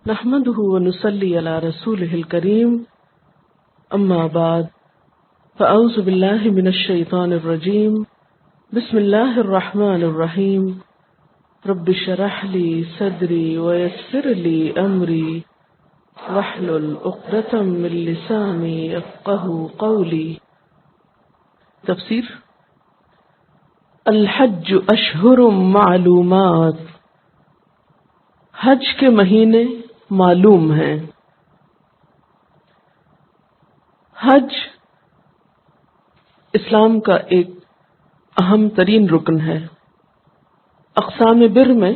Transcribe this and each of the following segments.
نحمده ونصلي على رسوله الكريم أما بعد فأعوذ بالله من الشيطان الرجيم بسم الله الرحمن الرحيم رب اشرح لي صدري ويسر لي أمري واحلل عقدة من لساني يفقهوا قولي. تفسیر الحج اشہر معلومات، حج کے مہینے معلوم ہیں. حج اسلام کا ایک اہم ترین رکن ہے. اقسام بر میں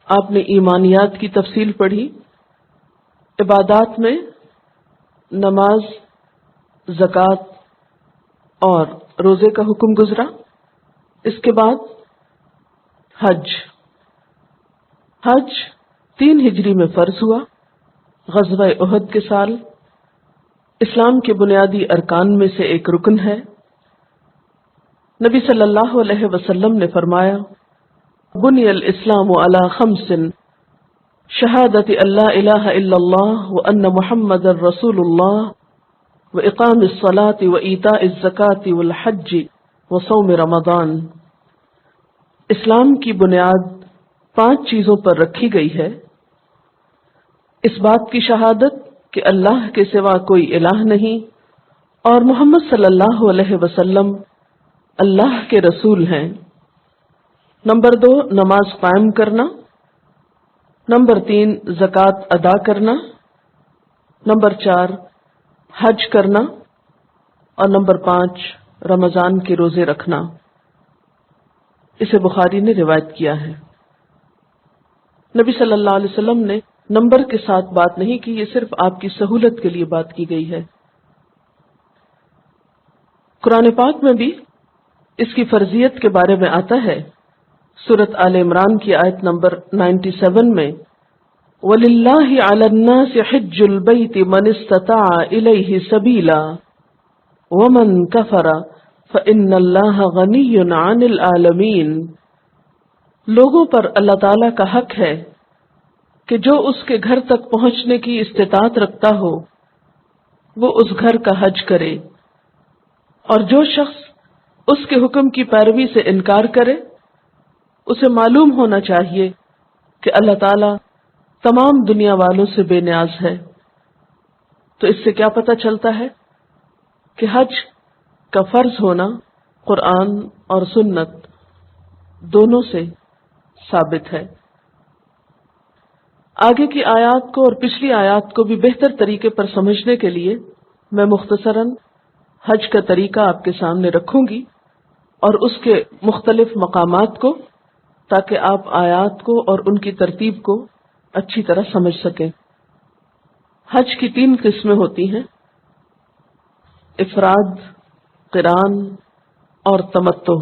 آپ نے ایمانیات کی تفصیل پڑھی. عبادات میں نماز، زکوٰۃ اور روزے کا حکم گزرا. اس کے بعد حج 3 ہجری میں فرض ہوا، غزوہ احد کے سال. اسلام کے بنیادی ارکان میں سے ایک رکن ہے. نبی صلی اللہ علیہ وسلم نے فرمایا بنی الاسلام علی 5: شہادت اللہ الہ الا اللہ وان محمد رسول اللہ واقام الصلاة وایتاء الزکاة والحج وصوم رمضان. اسلام کی بنیاد 5 چیزوں پر رکھی گئی ہے. اس بات کی شہادت کہ اللہ کے سوا کوئی الہ نہیں اور محمد صلی اللہ علیہ وسلم اللہ کے رسول ہیں. نمبر 2 نماز قائم کرنا. نمبر 3 زکوٰۃ ادا کرنا. نمبر 4 حج کرنا. اور نمبر 5 رمضان کے روزے رکھنا. اسے بخاری نے روایت کیا ہے. نبی صلی اللہ علیہ وسلم نے نمبر کے ساتھ بات نہیں کی، یہ صرف آپ کی سہولت کے لیے بات کی گئی ہے. قرآن پاک میں بھی اس کی فرضیت کے بارے میں آتا ہے. سورۃ آل عمران کی آیت نمبر 97 میں وَلِلَّهِ عَلَى النَّاسِ حِجُّ الْبَيْتِ مَنِ اسْتَطَاعَ إِلَيْهِ سَبِيلًا وَمَنْ كَفَرَ فَإِنَّ اللَّهَ غَنِيٌّ عَنِ الْعَالَمِينَ. لوگوں پر اللہ تعالیٰ کا حق ہے کہ جو اس کے گھر تک پہنچنے کی استطاعت رکھتا ہو وہ اس گھر کا حج کرے، اور جو شخص اس کے حکم کی پیروی سے انکار کرے اسے معلوم ہونا چاہیے کہ اللہ تعالیٰ تمام دنیا والوں سے بے نیاز ہے. تو اس سے کیا پتہ چلتا ہے کہ حج کا فرض ہونا قرآن اور سنت دونوں سے ثابت ہے. آگے کی آیات کو اور پچھلی آیات کو بھی بہتر طریقے پر سمجھنے کے لیے میں مختصراً حج کا طریقہ آپ کے سامنے رکھوں گی اور اس کے مختلف مقامات کو، تاکہ آپ آیات کو اور ان کی ترتیب کو اچھی طرح سمجھ سکیں. حج کی 3 قسمیں ہوتی ہیں: افراد، قران اور تمتع.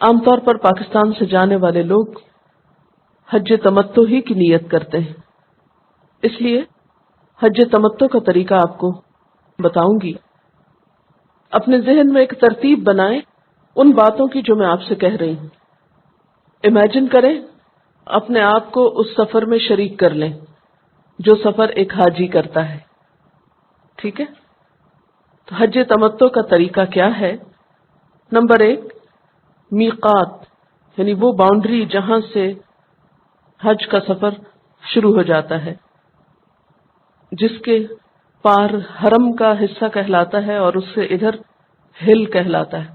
عام طور پر پاکستان سے جانے والے لوگ حج تمتع ہی کی نیت کرتے ہیں، اس لیے حج تمتع کا طریقہ آپ کو بتاؤں گی. اپنے ذہن میں ایک ترتیب بنائیں ان باتوں کی جو میں آپ سے کہہ رہی ہوں. امیجن کریں اپنے آپ کو اس سفر میں شریک کر لیں جو سفر ایک حاجی کرتا ہے. ٹھیک ہے؟ تو حج تمتع کا طریقہ کیا ہے؟ نمبر 1 میقات، یعنی وہ باؤنڈری جہاں سے حج کا سفر شروع ہو جاتا ہے، جس کے پار حرم کا حصہ کہلاتا ہے اور اس سے ادھر ہل کہلاتا ہے.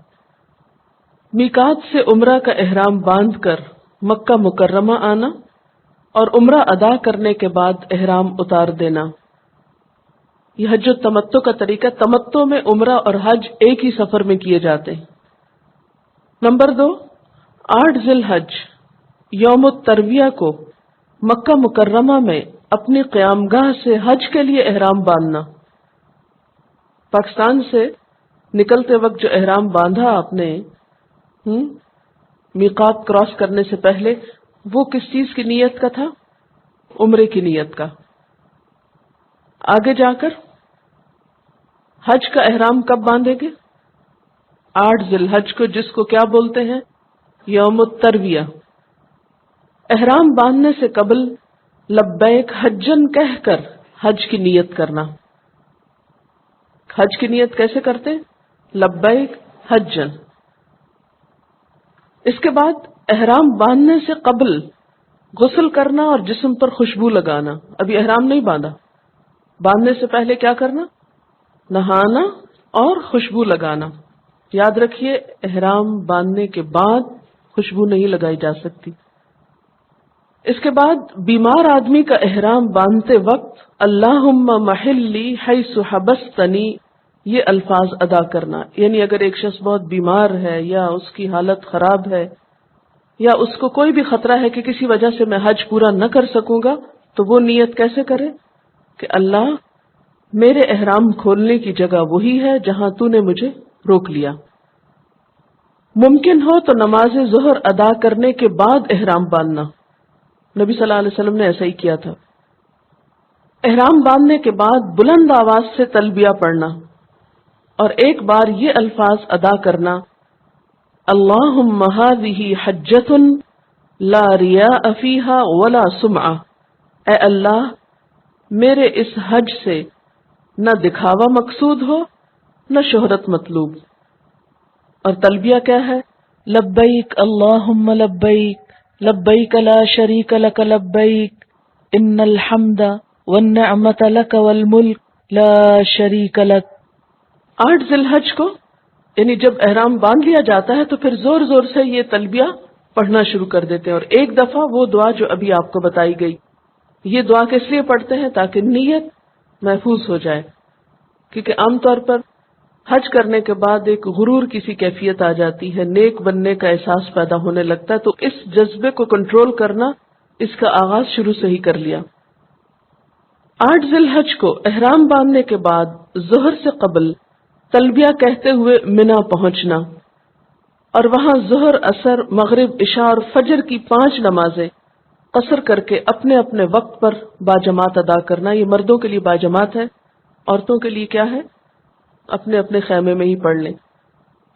میقات سے عمرہ کا احرام باندھ کر مکہ مکرمہ آنا اور عمرہ ادا کرنے کے بعد احرام اتار دینا. یہ حج تمتع کا طریقہ. تمتع میں عمرہ اور حج ایک ہی سفر میں کیے جاتے ہیں. نمبر 2 8 ذی الحج یوم الترویہ کو مکہ مکرمہ میں اپنی قیام گاہ سے حج کے لیے احرام باندھنا. پاکستان سے نکلتے وقت جو احرام باندھا آپ نے میقات کراس کرنے سے پہلے، وہ کس چیز کی نیت کا تھا؟ عمرے کی نیت کا. آگے جا کر حج کا احرام کب باندھیں گے؟ 8 ذی الحج کو، جس کو کیا بولتے ہیں؟ یوم الترویہ. احرام باندھنے سے قبل لبیک حجن کہہ کر حج کی نیت کرنا. حج کی نیت کیسے کرتے؟ لبیک حجن. اس کے بعد احرام باندھنے سے قبل غسل کرنا اور جسم پر خوشبو لگانا. ابھی احرام نہیں باندھا، باندھنے سے پہلے کیا کرنا؟ نہانا اور خوشبو لگانا. یاد رکھیے احرام باندھنے کے بعد خوشبو نہیں لگائی جا سکتی. اس کے بعد بیمار آدمی کا احرام باندھتے وقت اللہم محلی حیث حبستنی یہ الفاظ ادا کرنا. یعنی اگر ایک شخص بہت بیمار ہے یا اس کی حالت خراب ہے یا اس کو کوئی بھی خطرہ ہے کہ کسی وجہ سے میں حج پورا نہ کر سکوں گا، تو وہ نیت کیسے کرے کہ اللہ میرے احرام کھولنے کی جگہ وہی ہے جہاں تو نے مجھے روک لیا. ممکن ہو تو نماز ظہر ادا کرنے کے بعد احرام باندھنا. نبی صلی اللہ علیہ وسلم نے ایسا ہی کیا تھا. احرام باندھنے کے بعد بلند آواز سے تلبیہ پڑھنا اور ایک بار یہ الفاظ ادا کرنا اللہم ھذہ حجۃ لا ریاء فیہا ولا سمعہ. اے اللہ میرے اس حج سے نہ دکھاوا مقصود ہو نہ شہرت مطلوب. اور تلبیہ کیا ہے؟ لبیک اللہم لبیک لبیک لا شریک لک لبیک ان الحمد والنعمت لک والملک لا شریک لک. 8 ذی الحج کو یعنی جب احرام باندھ لیا جاتا ہے تو پھر زور زور سے یہ تلبیہ پڑھنا شروع کر دیتے ہیں. اور ایک دفعہ وہ دعا جو ابھی آپ کو بتائی گئی. یہ دعا کس لیے پڑھتے ہیں؟ تاکہ نیت محفوظ ہو جائے. کیونکہ عام طور پر حج کرنے کے بعد ایک غرور کی سی کیفیت آ جاتی ہے، نیک بننے کا احساس پیدا ہونے لگتا ہے. تو اس جذبے کو کنٹرول کرنا اس کا آغاز شروع سے ہی کر لیا. 8 ذی الحج کو احرام باندھنے کے بعد ظہر سے قبل تلبیہ کہتے ہوئے منا پہنچنا اور وہاں ظہر، عصر، مغرب، عشاء اور فجر کی 5 نمازیں قصر کر کے اپنے اپنے وقت پر باجماعت ادا کرنا. یہ مردوں کے لیے باجماعت ہے، عورتوں کے لیے کیا ہے؟ اپنے اپنے خیمے میں ہی پڑھ لیں.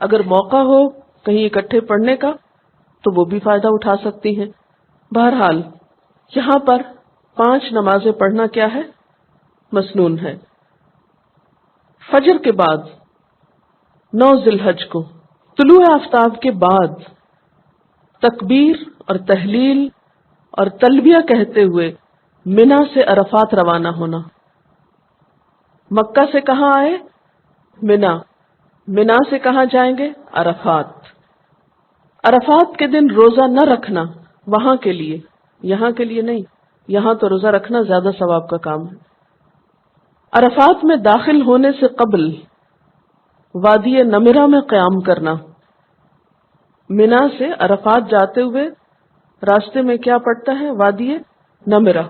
اگر موقع ہو کہیں اکٹھے پڑھنے کا تو وہ بھی فائدہ اٹھا سکتی ہیں. بہرحال یہاں پر 5 نمازیں پڑھنا کیا ہے؟ مسنون ہے. فجر کے بعد 9 ذی الحج کو طلوع آفتاب کے بعد تکبیر اور تحلیل اور تلبیہ کہتے ہوئے منا سے عرفات روانہ ہونا. مکہ سے کہاں آئے؟ منا. منا سے کہاں جائیں گے؟ عرفات. عرفات کے دن روزہ نہ رکھنا وہاں کے لیے، یہاں کے لیے نہیں. یہاں تو روزہ رکھنا زیادہ ثواب کا کام ہے. عرفات میں داخل ہونے سے قبل وادی نمرہ میں قیام کرنا. منا سے عرفات جاتے ہوئے راستے میں کیا پڑتا ہے؟ وادی نمرہ.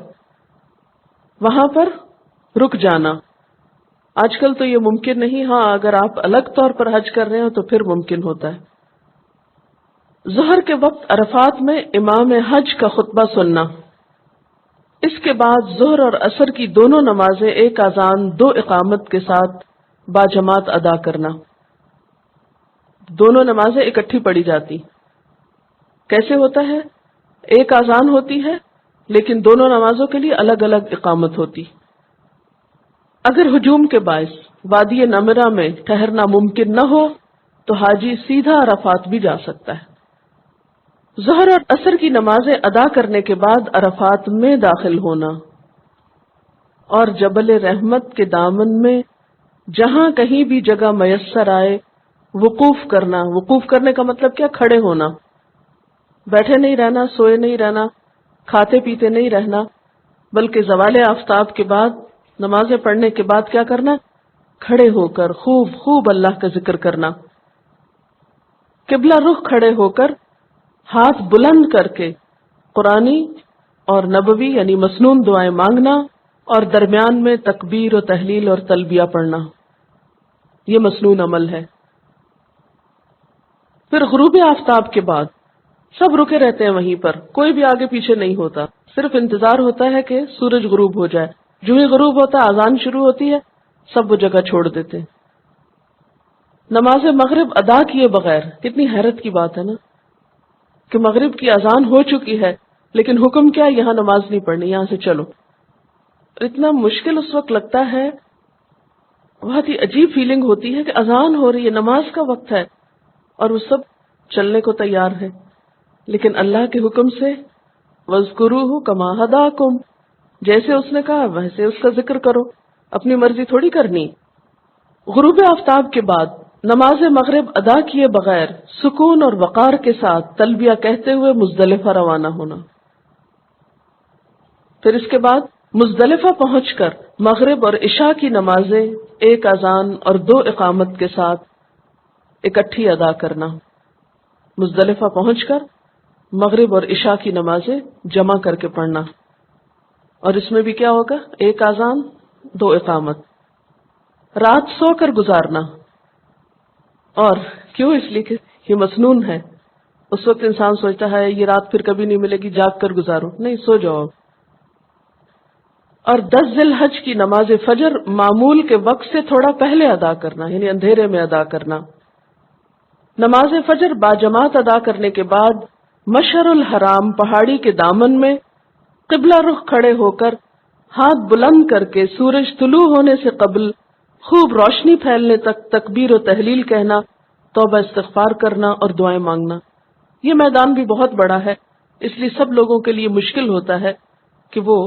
وہاں پر رک جانا. آج کل تو یہ ممکن نہیں، ہاں اگر آپ الگ طور پر حج کر رہے ہو تو پھر ممکن ہوتا ہے. ظہر کے وقت عرفات میں امام حج کا خطبہ سننا. اس کے بعد ظہر اور عصر کی دونوں نمازیں ایک اذان 2 اقامت کے ساتھ باجماعت ادا کرنا. دونوں نمازیں اکٹھی پڑھی جاتی. کیسے ہوتا ہے؟ ایک اذان ہوتی ہے لیکن دونوں نمازوں کے لیے الگ الگ اقامت ہوتی. اگر ہجوم کے باعث وادی نمرہ میں ٹھہرنا ممکن نہ ہو تو حاجی سیدھا عرفات بھی جا سکتا ہے. ظہر اور عصر کی نمازیں ادا کرنے کے بعد عرفات میں داخل ہونا اور جبل رحمت کے دامن میں جہاں کہیں بھی جگہ میسر آئے وقوف کرنا. وقوف کرنے کا مطلب کیا؟ کھڑے ہونا. بیٹھے نہیں رہنا، سوئے نہیں رہنا، کھاتے پیتے نہیں رہنا، بلکہ زوال آفتاب کے بعد نمازیں پڑھنے کے بعد کیا کرنا؟ کھڑے ہو کر خوب خوب اللہ کا ذکر کرنا. قبلہ رخ کھڑے ہو کر ہاتھ بلند کر کے قرآنی اور نبوی یعنی مسنون دعائیں مانگنا اور درمیان میں تکبیر و تحلیل اور تلبیہ پڑھنا. یہ مسنون عمل ہے. پھر غروب آفتاب کے بعد سب رکے رہتے ہیں وہیں پر، کوئی بھی آگے پیچھے نہیں ہوتا، صرف انتظار ہوتا ہے کہ سورج غروب ہو جائے. جو ہی غروب ہوتا ہے اذان شروع ہوتی ہے، سب وہ جگہ چھوڑ دیتے ہیں. نماز مغرب ادا کیے بغیر، کتنی حیرت کی بات ہے نا کہ مغرب کی اذان ہو چکی ہے لیکن حکم کیا، یہاں نماز نہیں پڑھنی، یہاں سے چلو. اتنا مشکل اس وقت لگتا ہے، بہت ہی عجیب فیلنگ ہوتی ہے کہ اذان ہو رہی ہے، نماز کا وقت ہے، اور وہ سب چلنے کو تیار ہے. لیکن اللہ کے حکم سے وَاذْكُرُوهُ كَمَا هَدَاكُمْ، جیسے اس نے کہا ویسے اس کا ذکر کرو، اپنی مرضی تھوڑی کرنی. غروب آفتاب کے بعد نماز مغرب ادا کیے بغیر سکون اور وقار کے ساتھ تلبیہ کہتے ہوئے مزدلفہ روانہ ہونا. پھر اس کے بعد مزدلفہ پہنچ کر مغرب اور عشاء کی نمازیں ایک اذان اور 2 اقامت کے ساتھ اکٹھی ادا کرنا. مزدلفہ پہنچ کر مغرب اور عشاء کی نمازیں جمع کر کے پڑھنا. اور اس میں بھی کیا ہوگا، 1 اذان 2 اقامت. رات سو کر گزارنا. اور کیوں؟ اس لیے کہ یہ مسنون ہے. اس وقت انسان سوچتا ہے یہ رات پھر کبھی نہیں ملے گی، جاگ کر گزارو. نہیں، سو جاؤ. اور 10 ذی الحج کی نماز فجر معمول کے وقت سے تھوڑا پہلے ادا کرنا، یعنی اندھیرے میں ادا کرنا. نماز فجر باجماعت ادا کرنے کے بعد مشعر الحرام پہاڑی کے دامن میں قبلہ رخ کھڑے ہو کر ہاتھ بلند کر کے سورج طلوع ہونے سے قبل خوب روشنی پھیلنے تک تکبیر و تحلیل کہنا، توبہ استغفار کرنا اور دعائیں مانگنا. یہ میدان بھی بہت بڑا ہے، اس لیے سب لوگوں کے لیے مشکل ہوتا ہے کہ وہ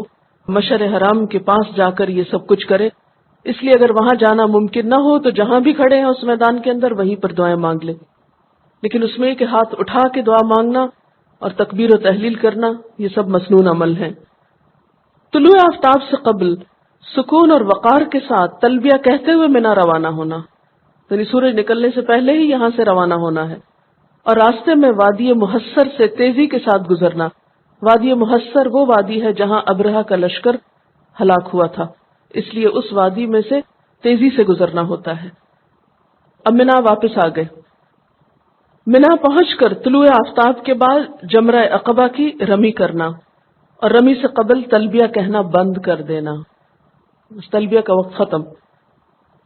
مشعر حرام کے پاس جا کر یہ سب کچھ کرے. اس لیے اگر وہاں جانا ممکن نہ ہو تو جہاں بھی کھڑے ہیں اس میدان کے اندر وہیں پر دعائیں مانگ لیں. لیکن اس میں کہ ہاتھ اٹھا کے دعا مانگنا اور تکبیر و تحلیل کرنا یہ سب مسنون عمل ہیں. طلوع آفتاب سے قبل سکون اور وقار کے ساتھ تلبیہ کہتے ہوئے مینا روانہ ہونا، یعنی سورج نکلنے سے پہلے ہی یہاں سے روانہ ہونا ہے. اور راستے میں وادی محصر سے تیزی کے ساتھ گزرنا. وادی محصر وہ وادی ہے جہاں ابرہہ کا لشکر ہلاک ہوا تھا، اس لیے اس وادی میں سے تیزی سے گزرنا ہوتا ہے. اب مینا واپس آ گئے. مینا پہنچ کر طلوع آفتاب کے بعد جمرہ عقبہ کی رمی کرنا اور رمی سے قبل تلبیہ کہنا بند کر دینا. تلبیہ کا وقت ختم.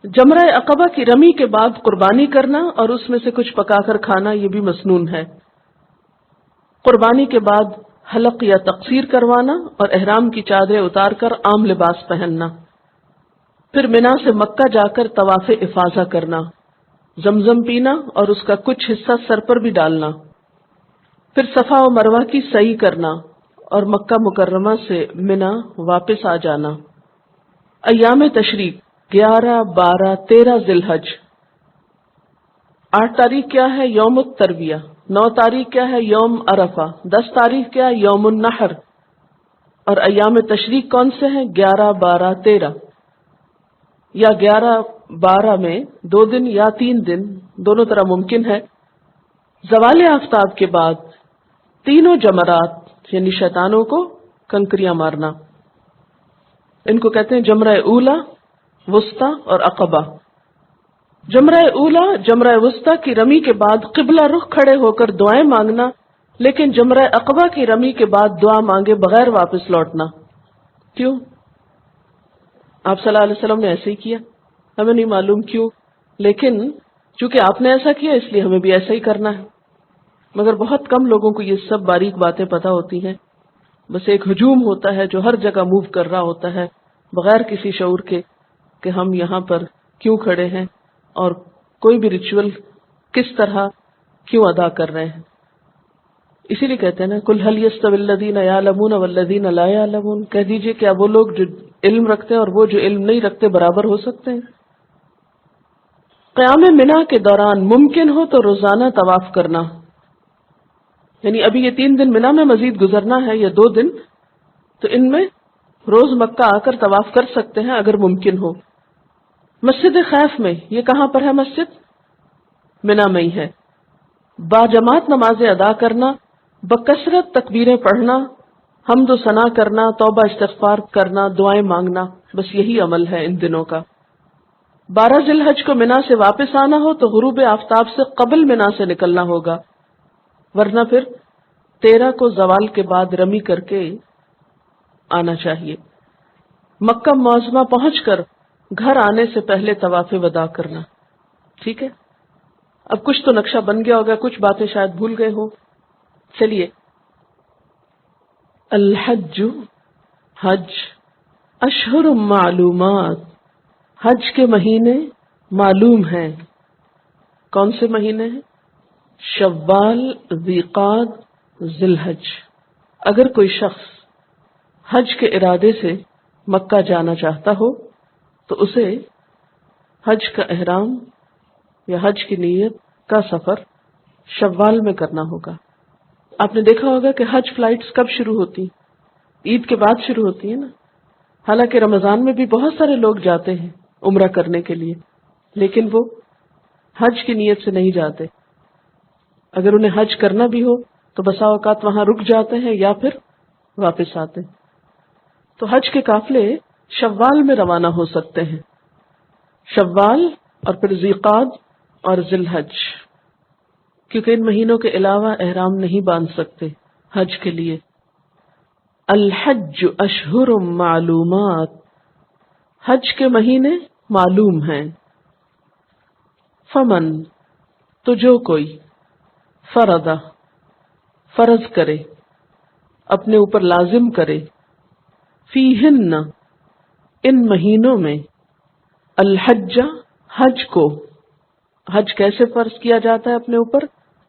جمرہ عقبہ کی رمی کے بعد قربانی کرنا اور اس میں سے کچھ پکا کر کھانا، یہ بھی مسنون ہے. قربانی کے بعد حلق یا تقصیر کروانا اور احرام کی چادریں اتار کر عام لباس پہننا. پھر مینا سے مکہ جا کر طواف افاضہ کرنا، زمزم پینا اور اس کا کچھ حصہ سر پر بھی ڈالنا. پھر صفا و مروہ کی سعی کرنا اور مکہ مکرمہ سے مینا واپس آ جانا. ایام تشریق 11، 12، 13 ذی الحج. 8 تاریخ کیا ہے؟ یوم الترویہ. 9 تاریخ کیا ہے؟ یوم عرفہ. 10 تاریخ کیا ہے؟ یوم النحر. اور ایام تشریق کون سے ہیں؟ 11، 12، 13. یا 11، 12 میں 2 دن یا 3 دن، دونوں طرح ممکن ہے. زوال آفتاب کے بعد تینوں جمرات یعنی شیطانوں کو کنکریاں مارنا. ان کو کہتے ہیں جمرہ اولا، وسطی اور عقبہ. جمرہ اولا، جمرہ وسطی کی رمی کے بعد قبلہ رخ کھڑے ہو کر دعائیں مانگنا، لیکن جمرہ عقبہ کی رمی کے بعد دعا مانگے بغیر واپس لوٹنا. کیوں؟ آپ صلی اللہ علیہ وسلم نے ایسے ہی کیا، ہمیں نہیں معلوم کیوں، لیکن چونکہ آپ نے ایسا کیا اس لیے ہمیں بھی ایسا ہی کرنا ہے. مگر بہت کم لوگوں کو یہ سب باریک باتیں پتہ ہوتی ہیں. بس ایک ہجوم ہوتا ہے جو ہر جگہ موو کر رہا ہوتا ہے بغیر کسی شعور کے کہ ہم یہاں پر کیوں کھڑے ہیں اور کوئی بھی ریچول کس طرح کیوں ادا کر رہے ہیں. اسی لیے کہتے ہیں نا قل هل يستوي الذين يعلمون والذين لا يعلمون، کہہ دیجئے کیا وہ لوگ جو علم رکھتے ہیں اور وہ جو علم نہیں رکھتے برابر ہو سکتے ہیں. قیام منا کے دوران ممکن ہو تو روزانہ طواف کرنا، یعنی ابھی یہ 3 دن منا میں مزید گزرنا ہے یا 2 دن، تو ان میں روز مکہ آ کر طواف کر سکتے ہیں اگر ممکن ہو. مسجد خیف میں، یہ کہاں پر ہے مسجد؟ منا میں ہی ہے. باجماعت نمازیں ادا کرنا، بکثرت تکبیریں پڑھنا، حمد و ثنا کرنا، توبہ استغفار کرنا، دعائیں مانگنا، بس یہی عمل ہے ان دنوں کا. 12 ذی الحج کو منا سے واپس آنا ہو تو غروب آفتاب سے قبل منا سے نکلنا ہوگا، ورنہ پھر 13 کو زوال کے بعد رمی کر کے آنا چاہیے. مکہ معظمہ پہنچ کر گھر آنے سے پہلے طواف وداع کرنا. ٹھیک ہے، اب کچھ تو نقشہ بن گیا ہوگا، کچھ باتیں شاید بھول گئے ہوں. چلیے الحج حج، اشہر معلومات، حج کے مہینے معلوم ہیں. کون سے مہینے ہیں؟ شوال، ذیقعد، ذی الحج. اگر کوئی شخص حج کے ارادے سے مکہ جانا چاہتا ہو تو اسے حج کا احرام یا حج کی نیت کا سفر شوال میں کرنا ہوگا. آپ نے دیکھا ہوگا کہ حج فلائٹس کب شروع ہوتی؟ عید کے بعد شروع ہوتی ہیں نا. حالانکہ رمضان میں بھی بہت سارے لوگ جاتے ہیں عمرہ کرنے کے لیے، لیکن وہ حج کی نیت سے نہیں جاتے. اگر انہیں حج کرنا بھی ہو تو بسا اوقات وہاں رک جاتے ہیں یا پھر واپس آتے ہیں. تو حج کے قافلے شوال میں روانہ ہو سکتے ہیں، شوال اور پھر ذیقعد اور ذی الحج، کیونکہ ان مہینوں کے علاوہ احرام نہیں باندھ سکتے حج کے لیے. الحج اشہر معلومات، حج کے مہینے معلوم ہیں. فمن، تو جو کوئی، فرض، فرض کرے، اپنے اوپر لازم کرے، فیہن، ان مہینوں میں، الحج، حج کو. حج کیسے فرض کیا جاتا ہے اپنے اوپر؟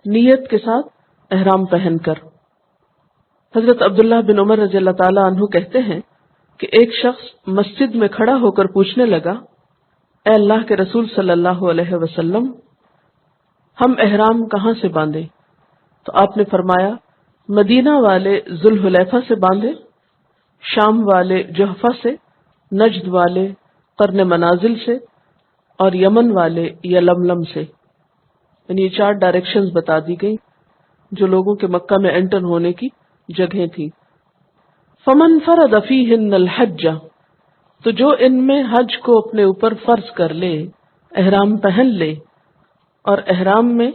نیت کے ساتھ احرام پہن کر. حضرت عبداللہ بن عمر رضی اللہ تعالی عنہ کہتے ہیں کہ ایک شخص مسجد میں کھڑا ہو کر پوچھنے لگا، اے اللہ کے رسول صلی اللہ علیہ وسلم، ہم احرام کہاں سے باندھیں؟ تو آپ نے فرمایا، مدینہ والے ذوالحلیفہ سے باندھے، شام والے جحفہ سے، نجد والے قرن منازل سے، اور یمن والے یلملم سے. یعنی یہ 4 ڈائریکشنز بتا دی گئی جو لوگوں کے مکہ میں انٹر ہونے کی جگہیں تھی. فمن فرض فیہن الحج، تو جو ان میں حج کو اپنے اوپر فرض کر لے، احرام پہن لے. اور احرام میں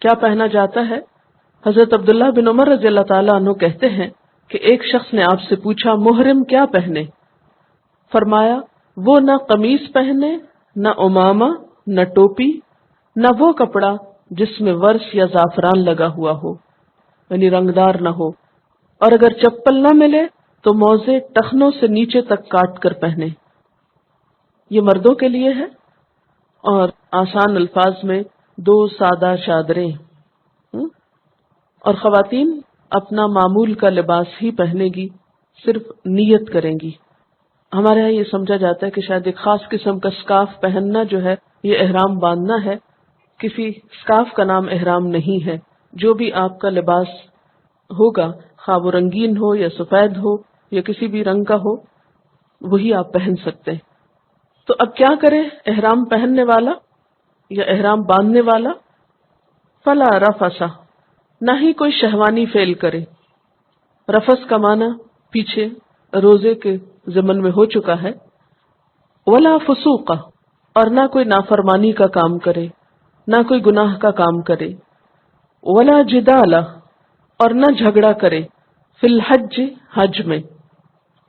کیا پہنا جاتا ہے؟ حضرت عبداللہ بن عمر رضی اللہ تعالیٰ عنہ کہتے ہیں کہ ایک شخص نے آپ سے پوچھا، محرم کیا پہنے؟ فرمایا، وہ نہ قمیص پہنے، نہ عمامہ، نہ ٹوپی، نہ وہ کپڑا جس میں ورس یا زعفران لگا ہوا ہو، یعنی رنگدار نہ ہو. اور اگر چپل نہ ملے تو موزے ٹخنوں سے نیچے تک کاٹ کر پہنے. یہ مردوں کے لیے ہے، اور آسان الفاظ میں 2 سادہ چادریں. اور خواتین اپنا معمول کا لباس ہی پہنے گی، صرف نیت کریں گی. ہمارے یہاں یہ سمجھا جاتا ہے کہ شاید ایک خاص قسم کا سکارف پہننا جو ہے یہ احرام باندھنا ہے. کسی سکارف کا نام احرام نہیں ہے. جو بھی آپ کا لباس ہوگا، خواہ وہ رنگین ہو یا سفید ہو یا کسی بھی رنگ کا ہو، وہی آپ پہن سکتے ہیں. تو اب کیا کرے احرام پہننے والا یا احرام باندھنے والا؟ فلا رفث، نہ ہی کوئی شہوانی فعل کرے. رفث کا معنی پیچھے روزے کے ضمن میں ہو چکا ہے. ولا فسوق، اور نہ کوئی نافرمانی کا کام کرے، نہ کوئی گناہ کا کام کرے. ولا جدال، اور نہ جھگڑا کرے. فی الحج، حج میں.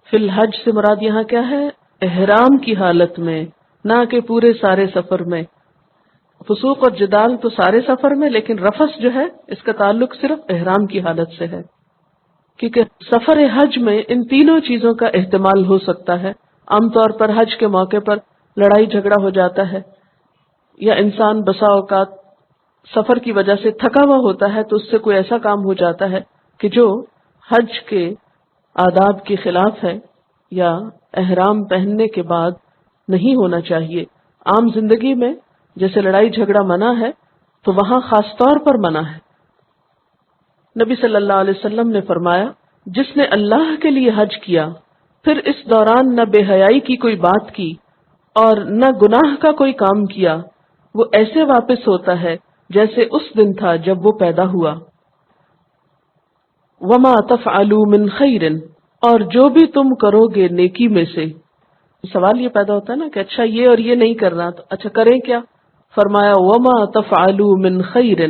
فی الحج سے مراد یہاں کیا ہے؟ احرام کی حالت میں، نہ کہ پورے سارے سفر میں. فسوق اور جدال تو سارے سفر میں، لیکن رفث جو ہے اس کا تعلق صرف احرام کی حالت سے ہے، کیونکہ سفر حج میں ان تینوں چیزوں کا احتمال ہو سکتا ہے. عام طور پر حج کے موقع پر لڑائی جھگڑا ہو جاتا ہے، یا انسان بسا اوقات سفر کی وجہ سے تھکا ہوا ہوتا ہے تو اس سے کوئی ایسا کام ہو جاتا ہے کہ جو حج کے آداب کے خلاف ہے یا احرام پہننے کے بعد نہیں ہونا چاہیے. عام زندگی میں جیسے لڑائی جھگڑا منع ہے تو وہاں خاص طور پر منع ہے. نبی صلی اللہ علیہ وسلم نے فرمایا، جس نے اللہ کے لیے حج کیا پھر اس دوران نہ بے حیائی کی کوئی بات کی اور نہ گناہ کا کوئی کام کیا، وہ ایسے واپس ہوتا ہے جیسے اس دن تھا جب وہ پیدا ہوا. وما تفعلوا من خیر، اور جو بھی تم کرو گے نیکی میں سے. سوال یہ پیدا ہوتا ہے نا کہ اچھا یہ اور یہ نہیں کرنا، تو اچھا کریں کیا؟ فرمایا وما تفعلوا من خیر،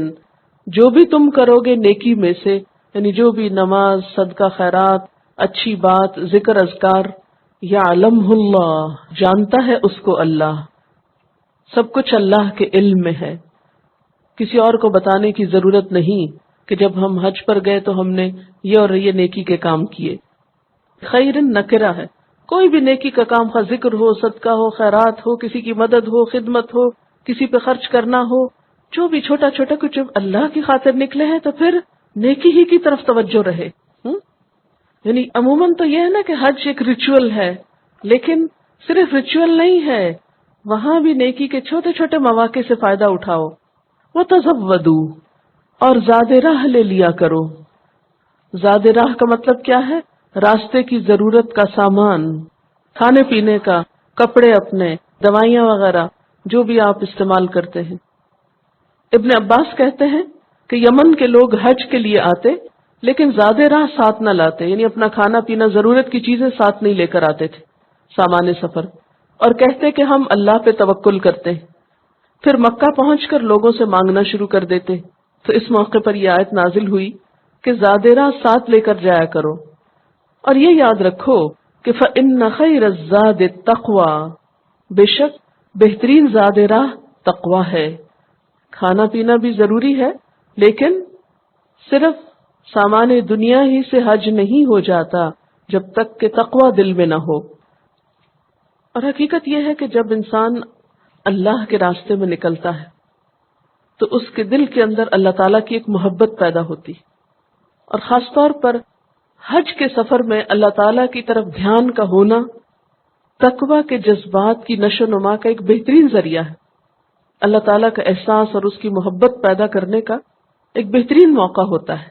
جو بھی تم کرو گے نیکی میں سے، یعنی جو بھی نماز، صدقہ، خیرات، اچھی بات، ذکر، اذکار، یعلمہ اللہ، جانتا ہے اس کو اللہ. سب کچھ اللہ کے علم میں ہے، کسی اور کو بتانے کی ضرورت نہیں کہ جب ہم حج پر گئے تو ہم نے یہ اور یہ نیکی کے کام کیے. خیر نکرہ ہے، کوئی بھی نیکی کا کام، خواہ ذکر ہو، صدقہ ہو، خیرات ہو، کسی کی مدد ہو، خدمت ہو، کسی پہ خرچ کرنا ہو، جو بھی چھوٹا چھوٹا کچھ اللہ کی خاطر نکلے ہیں تو پھر نیکی ہی کی طرف توجہ رہے. یعنی عموماً تو یہ ہے نا کہ حج ایک ریچول ہے، لیکن صرف ریچول نہیں ہے، وہاں بھی نیکی کے چھوٹے چھوٹے مواقع سے فائدہ اٹھاؤ. وَتَزَوَّدُوا، اور زاد راہ لے لیا کرو. زاد راہ کا مطلب کیا ہے؟ راستے کی ضرورت کا سامان، کھانے پینے کا، کپڑے اپنے، دوائیاں وغیرہ، جو بھی آپ استعمال کرتے ہیں. ابن عباس کہتے ہیں کہ یمن کے لوگ حج کے لیے آتے لیکن زاد راہ ساتھ نہ لاتے، یعنی اپنا کھانا پینا، ضرورت کی چیزیں ساتھ نہیں لے کر آتے تھے، سامان سفر، اور کہتے کہ ہم اللہ پہ توکل کرتے ہیں. پھر مکہ پہنچ کر لوگوں سے مانگنا شروع کر دیتے. تو اس موقع پر یہ آیت نازل ہوئی کہ زاد راہ ساتھ لے کر جایا کرو. اور یہ یاد رکھو کہ فَإِنَّ خَيْرَ الزَّادِ التَّقْوَى، بے شک بہترین زاد راہ تقوی ہے. کھانا پینا بھی ضروری ہے، لیکن صرف سامان دنیا ہی سے حج نہیں ہو جاتا جب تک کہ تقوی دل میں نہ ہو. اور حقیقت یہ ہے کہ جب انسان اللہ کے راستے میں نکلتا ہے تو اس کے دل کے اندر اللہ تعالیٰ کی ایک محبت پیدا ہوتی، اور خاص طور پر حج کے سفر میں اللہ تعالیٰ کی طرف دھیان کا ہونا تقوی کے جذبات کی نشو و نما کا ایک بہترین ذریعہ ہے. اللہ تعالیٰ کا احساس اور اس کی محبت پیدا کرنے کا ایک بہترین موقع ہوتا ہے.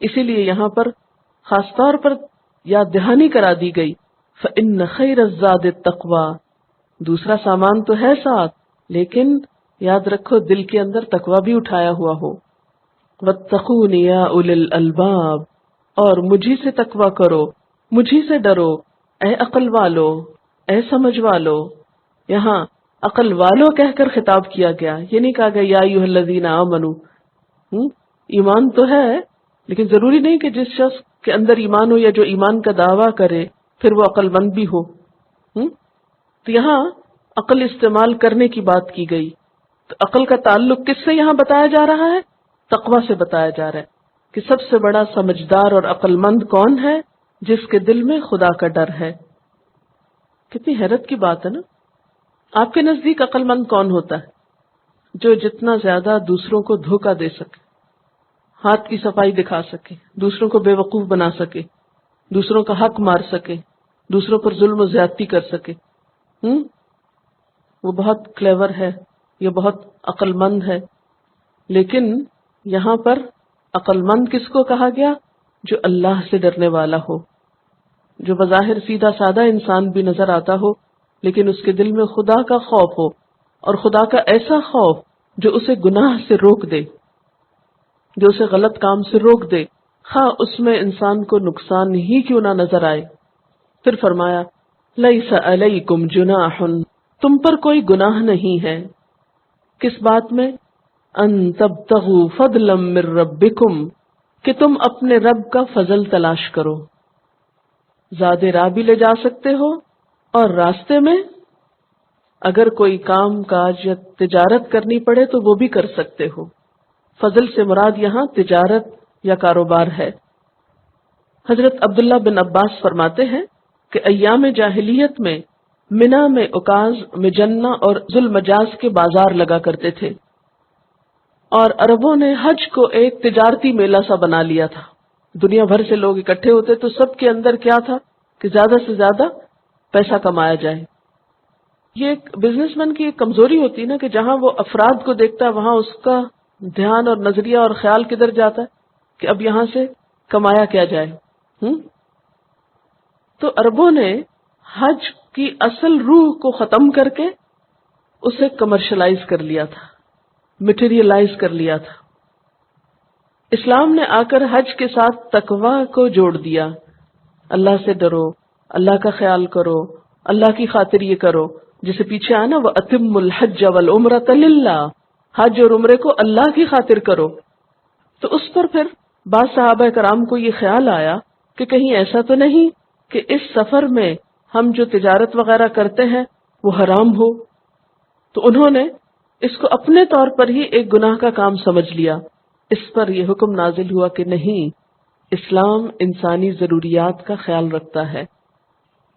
اسی لیے یہاں پر خاص طور پر یاد دہانی کرا دی گئی فَإِنَّ خَيْرَ الزَّادِ التَّقْوَى. دوسرا سامان تو ہے ساتھ، لیکن یاد رکھو دل کے اندر تقوی بھی اٹھایا ہوا ہو. وَاتَّقُونِ يَا أُولِي الْأَلْبَابِ، اور مجھی سے تقوی کرو، مجھی سے ڈرو اے عقل والو، اے سمجھ والو. یہاں عقل والو کہہ کر خطاب کیا گیا، یہ نہیں کہا گیا یا ایھا الذین آمنوا. ایمان تو ہے، لیکن ضروری نہیں کہ جس شخص کے اندر ایمان ہو یا جو ایمان کا دعویٰ کرے پھر وہ عقل مند بھی ہو. تو یہاں عقل استعمال کرنے کی بات کی گئی. تو عقل کا تعلق کس سے یہاں بتایا جا رہا ہے؟ تقوی سے بتایا جا رہا ہے کہ سب سے بڑا سمجھدار اور عقل مند کون ہے؟ جس کے دل میں خدا کا ڈر ہے. کتنی حیرت کی بات ہے نا. آپ کے نزدیک عقل مند کون ہوتا ہے؟ جو جتنا زیادہ دوسروں کو دھوکہ دے سکے، ہاتھ کی صفائی دکھا سکے، دوسروں کو بے وقوف بنا سکے، دوسروں کا حق مار سکے، دوسروں پر ظلم و زیادتی کر سکے. وہ بہت کلیور ہے، یہ بہت عقل مند ہے. لیکن یہاں پر عقل مند کس کو کہا گیا؟ جو اللہ سے ڈرنے والا ہو، جو بظاہر سیدھا سادہ انسان بھی نظر آتا ہو، لیکن اس کے دل میں خدا کا خوف ہو، اور خدا کا ایسا خوف جو اسے گناہ سے روک دے، جو اسے غلط کام سے روک دے، خواہ اس میں انسان کو نقصان ہی کیوں نہ نظر آئے. پھر فرمایا لیس علیکم جناح، تم پر کوئی گناہ نہیں ہے. کس بات میں؟ ان تبتغوا فضلا من ربکم، کہ تم اپنے رب کا فضل تلاش کرو. زاد راہ بھی لے جا سکتے ہو، اور راستے میں اگر کوئی کام کاج یا تجارت کرنی پڑے تو وہ بھی کر سکتے ہو. فضل سے مراد یہاں تجارت یا کاروبار ہے. حضرت عبداللہ بن عباس فرماتے ہیں کہ ایام جاہلیت میں منا میں عکاظ، مجنہ اور ذوالمجاز کے بازار لگا کرتے تھے، اور عربوں نے حج کو ایک تجارتی میلہ سا بنا لیا تھا. دنیا بھر سے لوگ اکٹھے ہوتے تو سب کے اندر کیا تھا کہ زیادہ سے زیادہ پیسہ کمایا جائے. یہ ایک بزنس مین کی ایک کمزوری ہوتی ہے نا کہ جہاں وہ افراد کو دیکھتا ہے وہاں اس کا دھیان اور نظریہ اور خیال کدھر جاتا ہے کہ اب یہاں سے کمایا کیا جائے. تو عربوں نے حج کی اصل روح کو ختم کر کے اسے کمرشلائز کر لیا تھا، مٹیریلائز کر لیا تھا. اسلام نے آ کر حج کے ساتھ تقوی کو جوڑ دیا. اللہ سے ڈرو، اللہ کا خیال کرو، اللہ کی خاطر یہ کرو. جسے پیچھے آنا وَأَتِمُّ الْحَجَّ وَالْعُمْرَةَ لِلَّهِ، حج اور عمرے کو اللہ کی خاطر کرو. تو اس پر پھر بعض صحابہ کرام کو یہ خیال آیا کہ کہیں ایسا تو نہیں کہ اس سفر میں ہم جو تجارت وغیرہ کرتے ہیں وہ حرام ہو. تو انہوں نے اس کو اپنے طور پر ہی ایک گناہ کا کام سمجھ لیا. اس پر یہ حکم نازل ہوا کہ نہیں، اسلام انسانی ضروریات کا خیال رکھتا ہے،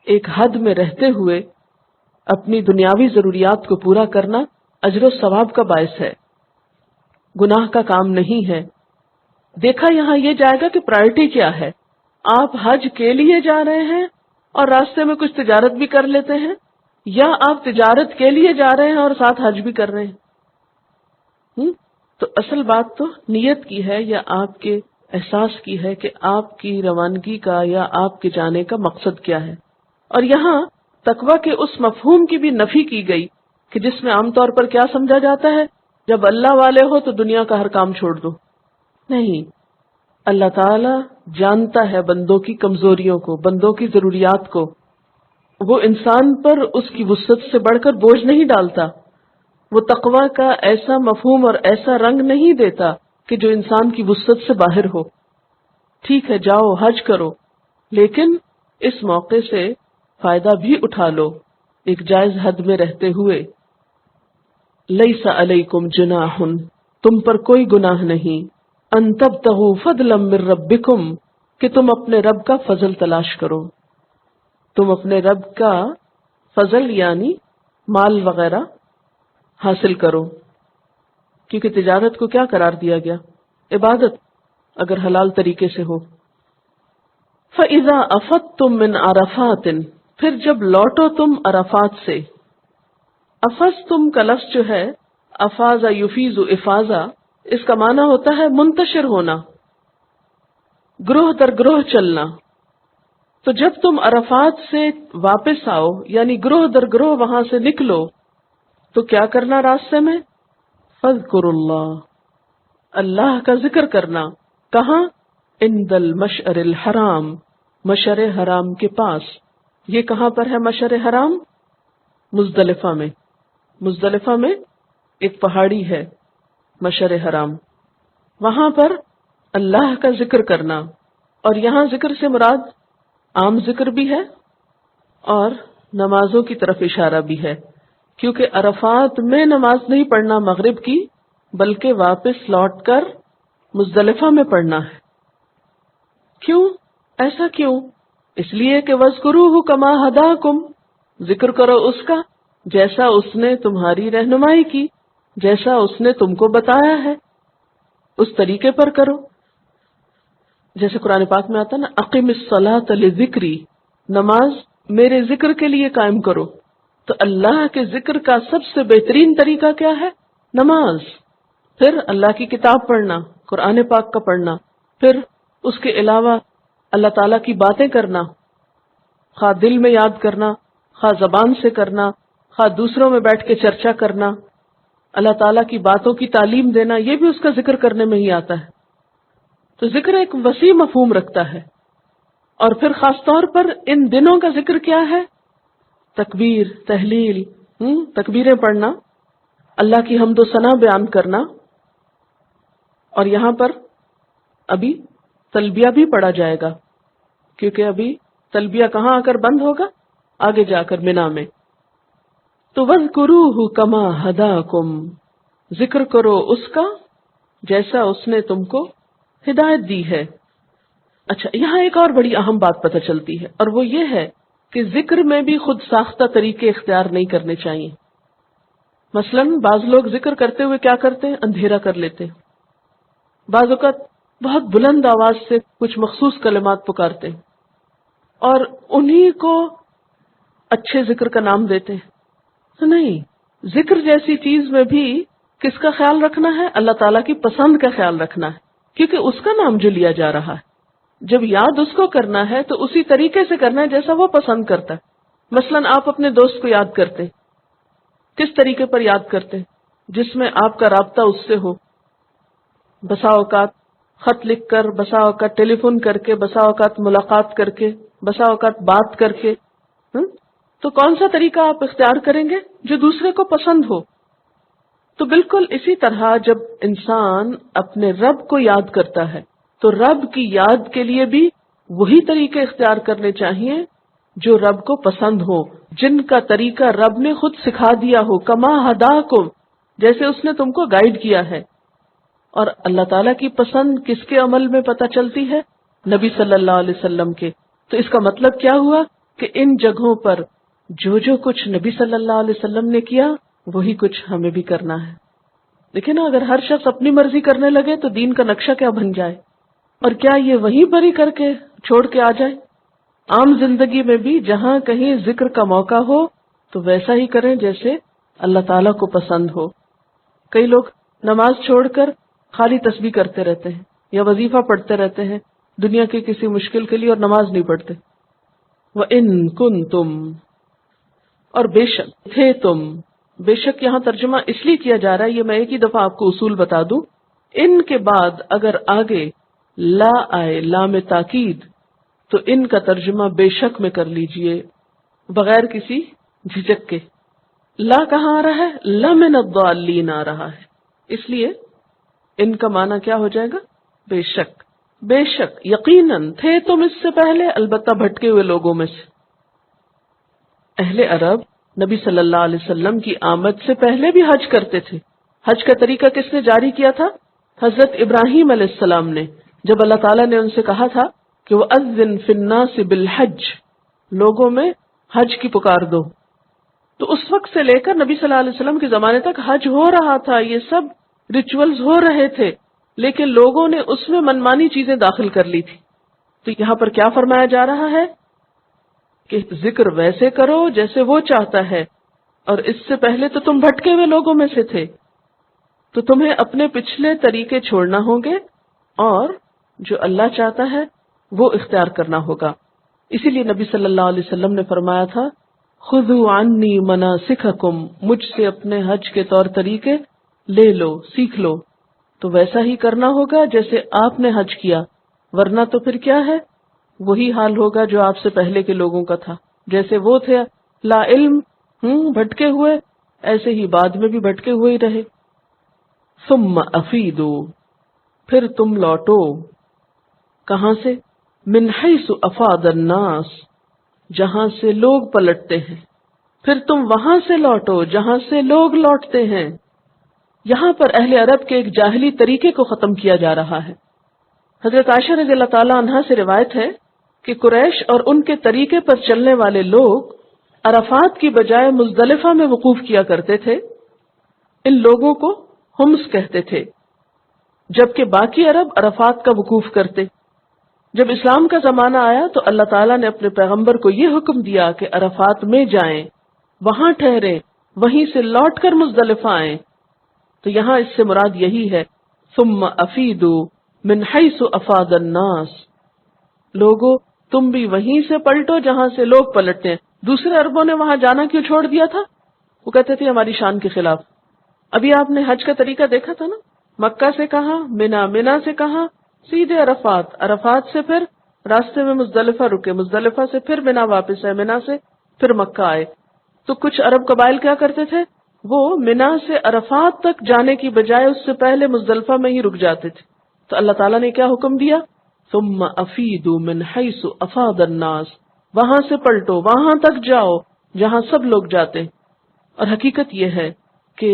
ایک حد میں رہتے ہوئے اپنی دنیاوی ضروریات کو پورا کرنا اجر و ثواب کا باعث ہے، گناہ کا کام نہیں ہے۔ دیکھا یہاں یہ جائے گا کہ پرائرٹی کیا ہے۔ آپ حج کے لیے جا رہے ہیں اور راستے میں کچھ تجارت بھی کر لیتے ہیں، یا آپ تجارت کے لیے جا رہے ہیں اور ساتھ حج بھی کر رہے ہیں؟ تو اصل بات تو نیت کی ہے یا آپ کے احساس کی ہے کہ آپ کی روانگی کا یا آپ کے جانے کا مقصد کیا ہے۔ اور یہاں تقویٰ کے اس مفہوم کی بھی نفی کی گئی کہ جس میں عام طور پر کیا سمجھا جاتا ہے، جب اللہ والے ہو تو دنیا کا ہر کام چھوڑ دو۔ نہیں، اللہ تعالی جانتا ہے بندوں کی کمزوریوں کو، بندوں کی ضروریات کو، وہ انسان پر اس کی وسعت سے بڑھ کر بوجھ نہیں ڈالتا، وہ تقویٰ کا ایسا مفہوم اور ایسا رنگ نہیں دیتا کہ جو انسان کی وسعت سے باہر ہو۔ ٹھیک ہے، جاؤ حج کرو، لیکن اس موقع سے فائدہ بھی اٹھا لو ایک جائز حد میں رہتے ہوئے۔ لیس علیکم جناح، تم پر کوئی گناہ نہیں، ان تبتغوا فضلا من ربکم، کہ تم اپنے رب کا فضل تلاش کرو، تم اپنے رب کا فضل یعنی مال وغیرہ حاصل کرو، کیونکہ تجارت کو کیا قرار دیا گیا؟ عبادت، اگر حلال طریقے سے ہو۔ فَإِذَا أَفَضْتُم مِّنْ عَرَفَاتٍ، پھر جب لوٹو تم عرفات سے۔ افضتم کا لفظ جو ہے افاظ یفیظ افاظہ، اس کا معنی ہوتا ہے منتشر ہونا، گروہ در گروہ چلنا۔ تو جب تم عرفات سے واپس آؤ یعنی گروہ در گروہ وہاں سے نکلو تو کیا کرنا راستے میں؟ فاذکروا اللہ، اللہ کا ذکر کرنا۔ کہاں؟ عند المشعر الحرام، مشعر حرام کے پاس۔ یہ کہاں پر ہے مشعر حرام؟ مزدلفہ میں۔ مزدلفہ میں ایک پہاڑی ہے مشعر حرام، وہاں پر اللہ کا ذکر کرنا۔ اور یہاں ذکر سے مراد عام ذکر بھی ہے اور نمازوں کی طرف اشارہ بھی ہے، کیونکہ عرفات میں نماز نہیں پڑھنا مغرب کی، بلکہ واپس لوٹ کر مزدلفہ میں پڑھنا ہے۔ کیوں؟ ایسا کیوں؟ اس لیے کہ وَاذْكُرُوهُ كَمَا هَدَاكُمْ، ذکر کرو اس کا جیسا اس نے تمہاری رہنمائی کی، جیسا اس نے تم کو بتایا ہے، اس طریقے پر کرو۔ جیسے قرآن پاک میں آتا نا، اقم الصلاۃ لذکری، نماز میرے ذکر کے لیے قائم کرو۔ تو اللہ کے ذکر کا سب سے بہترین طریقہ کیا ہے؟ نماز۔ پھر اللہ کی کتاب پڑھنا، قرآن پاک کا پڑھنا، پھر اس کے علاوہ اللہ تعالیٰ کی باتیں کرنا، خواہ دل میں یاد کرنا، خواہ زبان سے کرنا، خواہ دوسروں میں بیٹھ کے چرچا کرنا، اللہ تعالیٰ کی باتوں کی تعلیم دینا، یہ بھی اس کا ذکر کرنے میں ہی آتا ہے۔ تو ذکر ایک وسیع مفہوم رکھتا ہے۔ اور پھر خاص طور پر ان دنوں کا ذکر کیا ہے؟ تکبیر، تحلیل، تکبیریں پڑھنا، اللہ کی حمد و ثنا بیان کرنا۔ اور یہاں پر ابھی تلبیہ بھی پڑھا جائے گا، کیونکہ ابھی تلبیہ کہاں آ کر بند ہوگا؟ آگے جا کر منا میں۔ تو وَاذْكُرُوهُ كَمَا هَدَاكُمْ، ذکر کرو اس کا جیسا اس نے تم کو ہدایت دی ہے۔ اچھا، یہاں ایک اور بڑی اہم بات پتہ چلتی ہے، اور وہ یہ ہے کہ ذکر میں بھی خود ساختہ طریقے اختیار نہیں کرنے چاہیے۔ مثلاً بعض لوگ ذکر کرتے ہوئے کیا کرتے ہیں؟ اندھیرا کر لیتے ہیں۔ بعض اوقات بہت بلند آواز سے کچھ مخصوص کلمات پکارتے ہیں اور انہی کو اچھے ذکر کا نام دیتے ہیں۔ تو نہیں، ذکر جیسی چیز میں بھی کس کا خیال رکھنا ہے؟ اللہ تعالیٰ کی پسند کا خیال رکھنا ہے، کیونکہ اس کا نام جو لیا جا رہا ہے، جب یاد اس کو کرنا ہے تو اسی طریقے سے کرنا ہے جیسا وہ پسند کرتا ہے۔ مثلاً آپ اپنے دوست کو یاد کرتے ہیں، کس طریقے پر یاد کرتے ہیں؟ جس میں آپ کا رابطہ اس سے ہو، بسا اوقات خط لکھ کر، بسا اوقات ٹیلی فون کر کے، بسا اوقات ملاقات کر کے، بسا اوقات بات کر کے۔ تو کون سا طریقہ آپ اختیار کریں گے؟ جو دوسرے کو پسند ہو۔ تو بالکل اسی طرح جب انسان اپنے رب کو یاد کرتا ہے تو رب کی یاد کے لیے بھی وہی طریقے اختیار کرنے چاہیے جو رب کو پسند ہو، جن کا طریقہ رب نے خود سکھا دیا ہو، کما ہداکم، جیسے اس نے تم کو گائیڈ کیا ہے۔ اور اللہ تعالیٰ کی پسند کس کے عمل میں پتہ چلتی ہے؟ نبی صلی اللہ علیہ وسلم کے. تو اس کا مطلب کیا ہوا کہ ان جگہوں پر جو کچھ نبی صلی اللہ علیہ وسلم نے کیا وہی کچھ ہمیں بھی کرنا ہے. دیکھیں نا، اگر ہر شخص اپنی مرضی کرنے لگے تو دین کا نقشہ کیا بن جائے، اور کیا یہ وہیں پر ہی کر کے چھوڑ کے آ جائے. عام زندگی میں بھی جہاں کہیں ذکر کا موقع ہو تو ویسا ہی کریں جیسے اللہ تعالیٰ کو پسند ہو. کئی لوگ نماز چھوڑ کر خالی تسبیح کرتے رہتے ہیں یا وظیفہ پڑھتے رہتے ہیں دنیا کی کسی مشکل کے لیے، اور نماز نہیں پڑھتے. وَإِن كُنتُم، اور بے شک تھے تم. بے شک یہاں ترجمہ اس لیے کیا جا رہا ہے، یہ میں ایک ہی دفعہ آپ کو اصول بتا دوں. ان کے بعد اگر آگے لا آئے، لام تاکید، تو ان کا ترجمہ بے شک میں کر لیجئے بغیر کسی جھجک کے. لا کہاں آ رہا ہے؟ لمن الضالین آ رہا ہے، اس لیے ان کا معنی کیا ہو جائے گا؟ بے شک. بے شک یقیناً تھے تم اس سے پہلے، البتہ بھٹکے ہوئے لوگوں میں سے. اہل عرب نبی صلی اللہ علیہ وسلم کی آمد سے پہلے بھی حج کرتے تھے. حج کا طریقہ کس نے جاری کیا تھا؟ حضرت ابراہیم علیہ السلام نے. جب اللہ تعالیٰ نے ان سے کہا تھا کہ وَأَذِّن فِي النَّاسِ بِالْحَجِّ، لوگوں میں حج کی پکار دو، تو اس وقت سے لے کر نبی صلی اللہ علیہ وسلم کے زمانے تک حج ہو رہا تھا، یہ سب ریچولز ہو رہے تھے، لیکن لوگوں نے اس میں منمانی چیزیں داخل کر لی تھی. تو یہاں پر کیا فرمایا جا رہا ہے کہ ذکر ویسے کرو جیسے وہ چاہتا ہے، اور اس سے پہلے تو تم بھٹکے ہوئے لوگوں میں سے تھے، تو تمہیں اپنے پچھلے طریقے چھوڑنا ہوں گے اور جو اللہ چاہتا ہے وہ اختیار کرنا ہوگا. اسی لیے نبی صلی اللہ علیہ وسلم نے فرمایا تھا خذوا عنی مناسککم، مجھ سے اپنے حج کے طور طریقے لے لو، سیکھ لو. تو ویسا ہی کرنا ہوگا جیسے آپ نے حج کیا، ورنہ تو پھر کیا ہے، وہی حال ہوگا جو آپ سے پہلے کے لوگوں کا تھا. جیسے وہ تھے لا علم، بھٹکے ہوئے، ایسے ہی بعد میں بھی بھٹکے ہوئے ہی رہے. ثم افیدوا، پھر تم لوٹو. کہاں سے؟ من حیث افاض الناس، جہاں سے لوگ پلٹتے ہیں. پھر تم وہاں سے لوٹو جہاں سے لوگ لوٹتے ہیں. یہاں پر اہل عرب کے ایک جاہلی طریقے کو ختم کیا جا رہا ہے. حضرت عائشہ رضی اللہ تعالی عنہا سے روایت ہے کہ قریش اور ان کے طریقے پر چلنے والے لوگ عرفات کی بجائے مزدلفہ میں وقوف کیا کرتے تھے. ان لوگوں کو حمص کہتے تھے، جبکہ باقی عرب عرفات کا وقوف کرتے. جب اسلام کا زمانہ آیا تو اللہ تعالیٰ نے اپنے پیغمبر کو یہ حکم دیا کہ عرفات میں جائیں، وہاں ٹھہریں، وہیں سے لوٹ کر مزدلفہ آئیں. تو یہاں اس سے مراد یہی ہے ثم افیدوا من حیث افاض الناس، لوگوں تم بھی وہیں سے پلٹو جہاں سے لوگ پلٹتے ہیں. دوسرے عربوں نے وہاں جانا کیوں چھوڑ دیا تھا؟ وہ کہتے تھے ہماری شان کے خلاف. ابھی آپ نے حج کا طریقہ دیکھا تھا نا، مکہ سے کہاں، منا سے کہاں، سیدھے عرفات سے پھر راستے میں مزدلفہ رکے، مزدلفہ سے پھر منا واپس آئے، منا سے پھر مکہ آئے. تو کچھ عرب قبائل کیا کرتے تھے، وہ منا سے عرفات تک جانے کی بجائے اس سے پہلے مزدلفہ میں ہی رک جاتے تھے. تو اللہ تعالیٰ نے کیا حکم دیا؟ ثم افیدوا من حیث افاض الناس، وہاں سے پلٹو، وہاں تک جاؤ جہاں سب لوگ جاتے. اور حقیقت یہ ہے کہ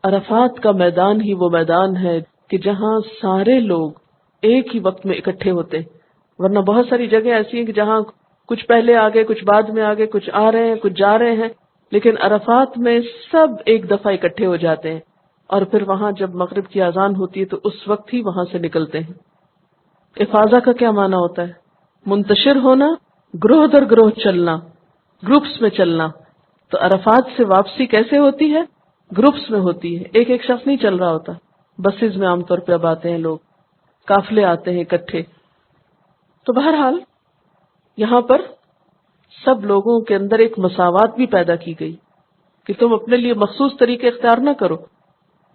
عرفات کا میدان ہی وہ میدان ہے کہ جہاں سارے لوگ ایک ہی وقت میں اکٹھے ہوتے. ورنہ بہت ساری جگہ ایسی ہیں کہ جہاں کچھ پہلے آگے، کچھ بعد میں آگے، کچھ آ رہے ہیں، کچھ جا رہے ہیں، لیکن عرفات میں سب ایک دفعہ اکٹھے ہو جاتے ہیں، اور پھر وہاں جب مغرب کی اذان ہوتی ہے تو اس وقت ہی وہاں سے نکلتے ہیں. افاضہ کا کیا معنی ہوتا ہے؟ منتشر ہونا، گروہ در گروہ چلنا، گروپس میں چلنا. تو عرفات سے واپسی کیسے ہوتی ہے؟ گروپس میں ہوتی ہے، ایک ایک شخص نہیں چل رہا ہوتا. بسز میں عام طور پہ اب آتے ہیں لوگ، قافلے آتے ہیں اکٹھے. تو بہرحال یہاں پر سب لوگوں کے اندر ایک مساوات بھی پیدا کی گئی کہ تم اپنے لیے مخصوص طریقے اختیار نہ کرو.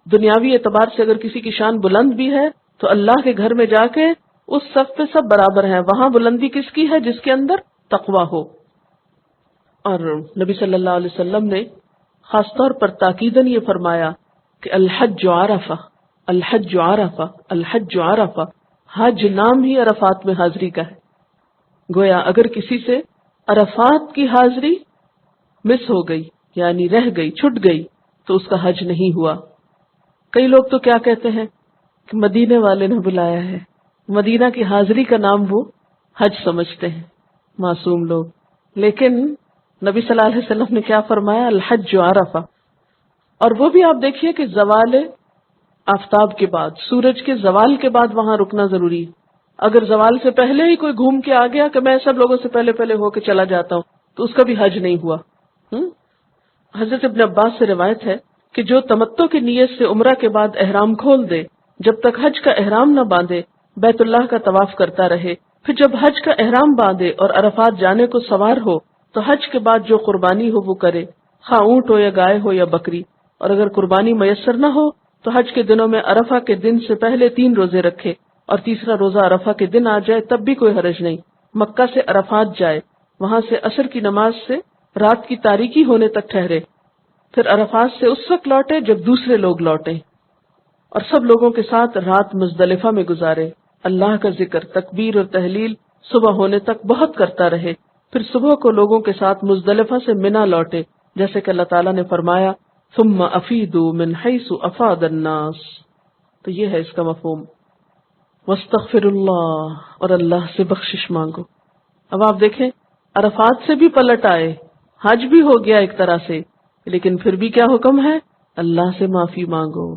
دنیاوی اعتبار سے اگر کسی کی شان بلند بھی ہے تو اللہ کے گھر میں جا کے اس صف پہ سب برابر ہیں. وہاں بلندی کس کی ہے؟ جس کے اندر تقویٰ ہو. اور نبی صلی اللہ علیہ وسلم نے خاص طور پر تاکیداً یہ فرمایا کہ الحج عرفہ، الحج عرفہ، الحج عرفہ. حج نام ہی عرفات میں حاضری کا ہے. گویا اگر کسی سے عرفات کی حاضری مس ہو گئی، یعنی رہ گئی، چھٹ گئی، تو اس کا حج نہیں ہوا. کئی لوگ تو کیا کہتے ہیں کہ مدینے والے نے بلایا ہے. مدینہ کی حاضری کا نام وہ حج سمجھتے ہیں معصوم لوگ. لیکن نبی صلی اللہ علیہ وسلم نے کیا فرمایا؟ الحج عرفہ. اور وہ بھی آپ دیکھیے کہ زوال آفتاب کے بعد، سورج کے زوال کے بعد وہاں رکنا ضروری ہے. اگر زوال سے پہلے ہی کوئی گھوم کے آ گیا کہ میں سب لوگوں سے پہلے ہو کے چلا جاتا ہوں، تو اس کا بھی حج نہیں ہوا. حضرت ابن عباس سے روایت ہے کہ جو تمتع کی نیت سے عمرہ کے بعد احرام کھول دے، جب تک حج کا احرام نہ باندھے بیت اللہ کا طواف کرتا رہے، پھر جب حج کا احرام باندھے اور عرفات جانے کو سوار ہو تو حج کے بعد جو قربانی ہو وہ کرے، خواہ اونٹ ہو یا گائے ہو یا بکری. اور اگر قربانی میسر نہ ہو تو حج کے دنوں میں عرفہ کے دن سے پہلے 3 روزے رکھے، اور تیسرا روزہ عرفہ کے دن آ جائے تب بھی کوئی حرج نہیں. مکہ سے عرفات جائے، وہاں سے عصر کی نماز سے رات کی تاریکی ہونے تک ٹھہرے، پھر عرفات سے اس وقت لوٹے جب دوسرے لوگ لوٹیں، اور سب لوگوں کے ساتھ رات مزدلفہ میں گزارے. اللہ کا ذکر، تکبیر اور تحلیل صبح ہونے تک بہت کرتا رہے، پھر صبح کو لوگوں کے ساتھ مزدلفہ سے منا لوٹے، جیسے کہ اللہ تعالیٰ نے فرمایا ثم افیدوا من حیث افاد الناس. تو یہ ہے اس کا مفہوم. واستغفر اللہ، اور اللہ سے بخشش مانگو. اب آپ دیکھیں عرفات سے بھی پلٹ آئے، حج بھی ہو گیا ایک طرح سے، لیکن پھر بھی کیا حکم ہے؟ اللہ سے معافی مانگو.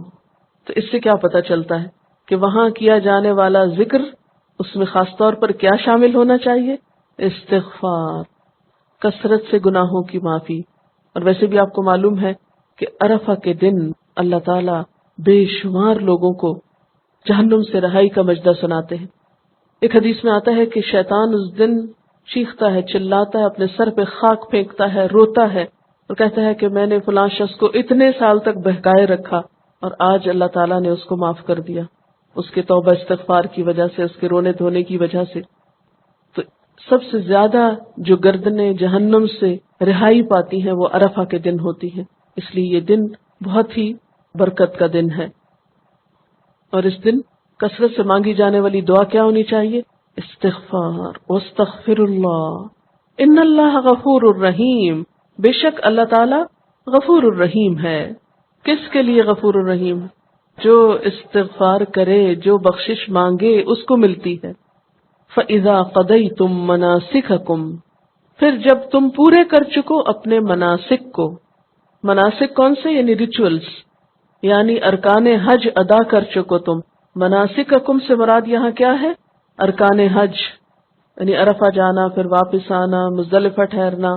تو اس سے کیا پتہ چلتا ہے کہ وہاں کیا جانے والا ذکر، اس میں خاص طور پر کیا شامل ہونا چاہیے؟ استغفار، کثرت سے گناہوں کی معافی. اور ویسے بھی آپ کو معلوم ہے کہ عرفہ کے دن اللہ تعالیٰ بے شمار لوگوں کو جہنم سے رہائی کا مجدہ سناتے ہیں. ایک حدیث میں آتا ہے کہ شیطان اس دن چیختا ہے، چلاتا ہے، اپنے سر پہ خاک پھینکتا ہے، روتا ہے اور کہتا ہے کہ میں نے فلاں شخص کو اتنے سال تک بہکائے رکھا اور آج اللہ تعالیٰ نے اس کو معاف کر دیا، اس کے توبہ استغفار کی وجہ سے، اس کے رونے دھونے کی وجہ سے. تو سب سے زیادہ جو گردنیں جہنم سے رہائی پاتی ہیں وہ عرفہ کے دن ہوتی ہیں. اس لیے یہ دن بہت ہی برکت کا دن ہے. اور اس دن کثرت سے مانگی جانے والی دعا کیا ہونی چاہیے؟ استغفار، واستغفر اللہ، ان اللہ غفور الرحیم. بے شک اللہ تعالی غفور الرحیم ہے. کس کے لیے غفور الرحیم؟ جو استغفار کرے، جو بخشش مانگے اس کو ملتی ہے. فَإِذَا قَضَيْتُم مَّنَاسِكَكُمْ، پھر جب تم پورے کر چکو اپنے مناسک کو. مناسک کون سے؟ یعنی ریچولز، یعنی ارکان حج ادا کر چکو تم. مناسککم سے مراد یہاں کیا ہے؟ ارکان حج، یعنی عرفہ جانا، پھر واپس آنا، مزدلفہ ٹھہرنا.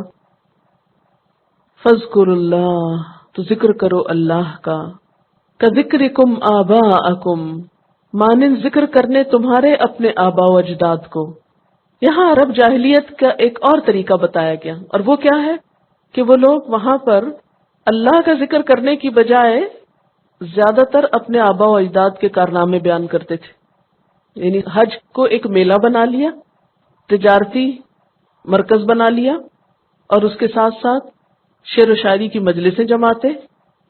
فاذکروا اللہ، تو ذکر کرو اللہ کا. کذکرکم آباءکم، مانند ذکر کرنے تمہارے اپنے آباء و اجداد کو. یہاں عرب جاہلیت کا ایک اور طریقہ بتایا گیا، اور وہ کیا ہے کہ وہ لوگ وہاں پر اللہ کا ذکر کرنے کی بجائے زیادہ تر اپنے آباء و اجداد کے کارنامے بیان کرتے تھے. یعنی حج کو ایک میلہ بنا لیا، تجارتی مرکز بنا لیا، اور اس کے ساتھ ساتھ شعر و شاعری کی مجلسیں جماتے،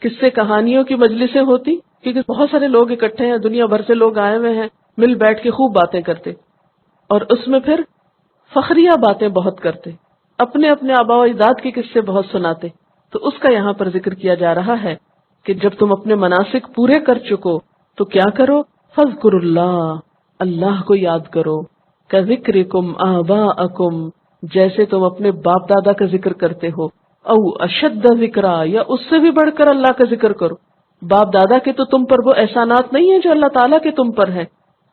قصے کہانیوں کی مجلسیں ہوتی، کیونکہ بہت سارے لوگ اکٹھے ہیں، دنیا بھر سے لوگ آئے ہوئے ہیں، مل بیٹھ کے خوب باتیں کرتے، اور اس میں پھر فخریہ باتیں بہت کرتے، اپنے اپنے آباء و اجداد کے قصے بہت سناتے. تو اس کا یہاں پر ذکر کیا جا رہا ہے کہ جب تم اپنے مناسک پورے کر چکو تو کیا کرو؟ فاذکروا اللہ، اللہ کو یاد کرو. کذکرکم آباءکم، جیسے تم اپنے باپ دادا کا ذکر کرتے ہو. او اشد ذکرا، یا اس سے بھی بڑھ کر اللہ کا ذکر کرو. باپ دادا کے تو تم پر وہ احسانات نہیں ہیں جو اللہ تعالیٰ کے تم پر ہیں،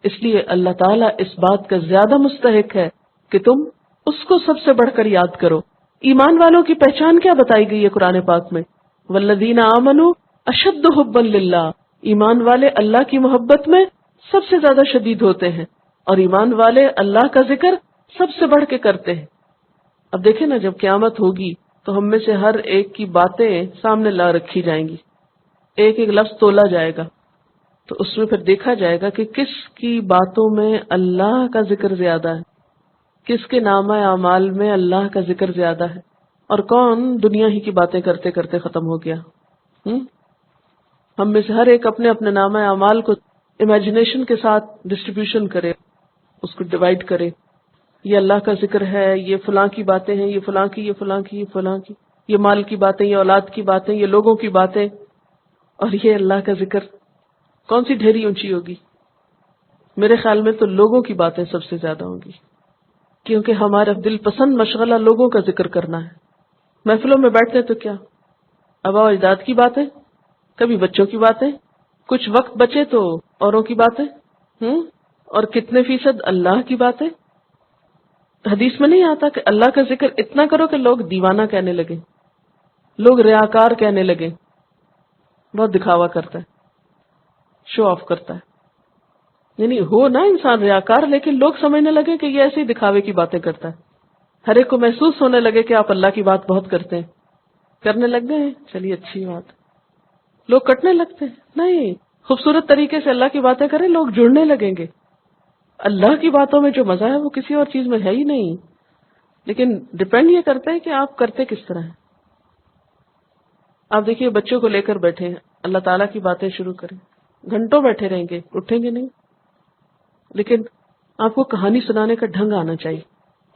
اس لیے اللہ تعالیٰ اس بات کا زیادہ مستحق ہے کہ تم اس کو سب سے بڑھ کر یاد کرو. ایمان والوں کی پہچان کیا بتائی گئی ہے قرآن پاک میں؟ والذین آمنوا اشد حبا للہ، ایمان والے اللہ کی محبت میں سب سے زیادہ شدید ہوتے ہیں، اور ایمان والے اللہ کا ذکر سب سے بڑھ کے کرتے ہیں. اب دیکھیں نا، جب قیامت ہوگی تو ہم میں سے ہر ایک کی باتیں سامنے لا رکھی جائیں گی، ایک ایک لفظ تولا جائے گا، تو اس میں پھر دیکھا جائے گا کہ کس کی باتوں میں اللہ کا ذکر زیادہ ہے، کس کے نامہ اعمال میں اللہ کا ذکر زیادہ ہے، اور کون دنیا ہی کی باتیں کرتے کرتے ختم ہو گیا. ہم میں سے ہر ایک اپنے اپنے نامہ اعمال کو امیجنیشن کے ساتھ ڈسٹریبیوشن کرے، اس کو ڈیوائڈ کرے. یہ اللہ کا ذکر ہے، یہ فلاں کی باتیں ہیں، یہ فلاں کی، یہ فلاں کی، یہ فلاں کی، یہ مال کی باتیں، یہ اولاد کی باتیں، یہ لوگوں کی باتیں، اور یہ اللہ کا ذکر. کون سی ڈھیری اونچی ہوگی؟ میرے خیال میں تو لوگوں کی باتیں سب سے زیادہ ہوں گی، کیونکہ ہمارا دل پسند مشغلہ لوگوں کا ذکر کرنا ہے۔ محفلوں میں بیٹھتے تو کیا آباء و اجداد کی باتیں، کبھی بچوں کی باتیں، کچھ وقت بچے تو اوروں کی باتیں، اور کتنے فیصد اللہ کی باتیں۔ حدیث میں نہیں آتا کہ اللہ کا ذکر اتنا کرو کہ لوگ دیوانہ کہنے لگے، لوگ ریاکار کہنے لگے، بہت دکھاوا کرتا ہے، شو آف کرتا ہے۔ یعنی ہو نا انسان ریاکار، لیکن لوگ سمجھنے لگے کہ یہ ایسے ہی دکھاوے کی باتیں کرتا ہے، ہر ایک کو محسوس ہونے لگے کہ آپ اللہ کی بات بہت کرتے ہیں، کرنے لگ گئے ہیں، چلیے اچھی بات، لوگ کٹنے لگتے ہیں۔ نہیں، خوبصورت طریقے سے اللہ کی باتیں کریں، لوگ جڑنے لگیں گے۔ اللہ کی باتوں میں جو مزہ ہے وہ کسی اور چیز میں ہے ہی نہیں، لیکن ڈپینڈ یہ کرتا ہے کہ آپ کرتے کس طرح ہیں۔ آپ دیکھیے بچوں کو لے کر بیٹھے ہیں، اللہ تعالیٰ کی باتیں شروع کریں، گھنٹوں بیٹھے رہیں گے، اٹھیں گے نہیں، لیکن آپ کو کہانی سنانے کا ڈھنگ آنا چاہیے،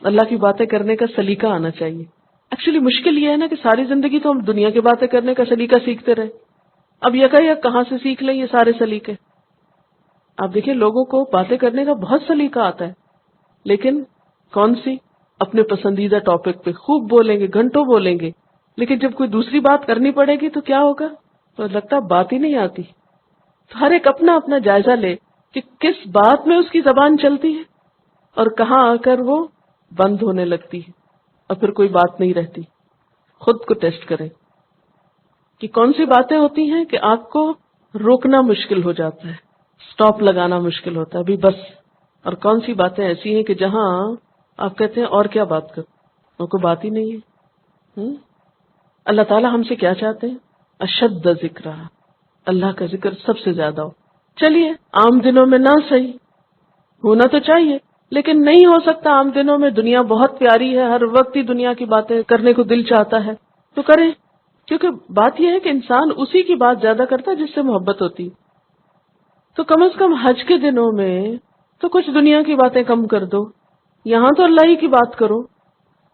اللہ کی باتیں کرنے کا سلیقہ آنا چاہیے۔ ایکچولی مشکل یہ ہے نا کہ ساری زندگی تو ہم دنیا کی باتیں کرنے کا سلیقہ سیکھتے رہے، اب یک کہاں سے سیکھ لیں یہ سارے سلیقے۔ آپ دیکھیں لوگوں کو باتیں کرنے کا بہت سلیقہ آتا ہے، لیکن کون سی؟ اپنے پسندیدہ ٹاپک پہ خوب بولیں گے، گھنٹوں بولیں گے، لیکن جب کوئی دوسری بات کرنی پڑے گی تو کیا ہوگا؟ تو لگتا ہے بات ہی نہیں آتی۔ تو ہر ایک اپنا اپنا جائزہ لے کہ کس بات میں اس کی زبان چلتی ہے اور کہاں آ کر وہ بند ہونے لگتی ہے اور پھر کوئی بات نہیں رہتی۔ خود کو ٹیسٹ کریں کہ کون سی باتیں ہوتی ہیں کہ آپ کو روکنا مشکل ہو جاتا ہے، سٹاپ لگانا مشکل ہوتا ہے ابھی بس، اور کون سی باتیں ایسی ہیں کہ جہاں آپ کہتے ہیں اور کیا بات کروں، وہ کوئی بات ہی نہیں ہے۔ اللہ تعالیٰ ہم سے کیا چاہتے ہیں؟ اشد ذکر، اللہ کا ذکر سب سے زیادہ ہو۔ چلیے عام دنوں میں نہ صحیح ہونا تو چاہیے، لیکن نہیں ہو سکتا عام دنوں میں، دنیا بہت پیاری ہے، ہر وقت ہی دنیا کی باتیں کرنے کو دل چاہتا ہے تو کریں، کیونکہ بات یہ ہے کہ انسان اسی کی بات زیادہ کرتا ہے جس سے محبت ہوتی، تو کم از کم حج کے دنوں میں تو کچھ دنیا کی باتیں کم کر دو، یہاں تو اللہ ہی کی بات کرو۔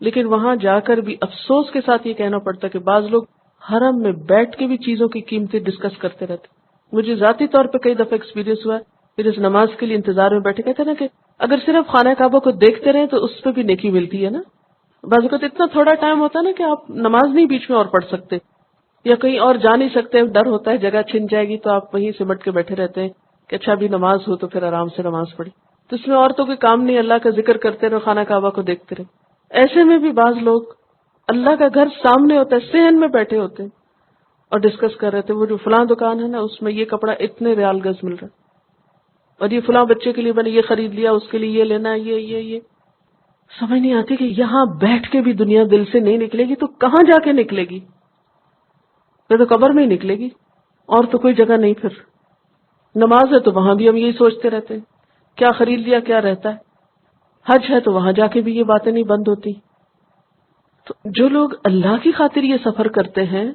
لیکن وہاں جا کر بھی افسوس کے ساتھ یہ کہنا پڑتا کہ بعض لوگ حرم میں بیٹھ کے بھی چیزوں کی قیمتیں ڈسکس کرتے رہتے۔ مجھے ذاتی طور پہ کئی دفعہ ایکسپیرینس ہوا ہے، پھر اس نماز کے لیے انتظار میں بیٹھے، کہتے ہیں نا کہ اگر صرف خانہ کعبہ کو دیکھتے رہیں تو اس پہ بھی نیکی ملتی ہے نا۔ بعض اوقات اتنا تھوڑا ٹائم ہوتا ہے نا کہ آپ نماز نہیں بیچ میں اور پڑھ سکتے، یا کہیں اور جا نہیں سکتے، ڈر ہوتا ہے جگہ چھن جائے گی، تو آپ وہیں سمٹ کے بیٹھے رہتے ہیں کہ اچھا ابھی نماز ہو تو پھر آرام سے نماز پڑھی، تو اس میں اور تو کوئی کام نہیں، اللہ کا ذکر کرتے رہو، خانہ کعبہ کو دیکھتے رہے۔ ایسے میں بھی بعض لوگ اللہ کا گھر سامنے ہوتا ہے، صحن میں بیٹھے ہوتے ہیں اور ڈسکس کر رہے تھے، وہ جو فلاں دکان ہے نا اس میں یہ کپڑا اتنے ریال گز مل رہا ہے، اور یہ فلاں بچے کے لیے میں نے یہ خرید لیا، اس کے لیے یہ لینا ہے، یہ سمجھ نہیں آتی کہ یہاں بیٹھ کے بھی دنیا دل سے نہیں نکلے گی تو کہاں جا کے نکلے گی؟ پھر تو قبر میں ہی نکلے گی، اور تو کوئی جگہ نہیں۔ پھر نماز ہے تو وہاں بھی ہم یہی سوچتے رہتے ہیں کیا خرید لیا کیا رہتا ہے، حج ہے تو وہاں جا کے بھی یہ باتیں نہیں بند ہوتی۔ تو جو لوگ اللہ کی خاطر یہ سفر کرتے ہیں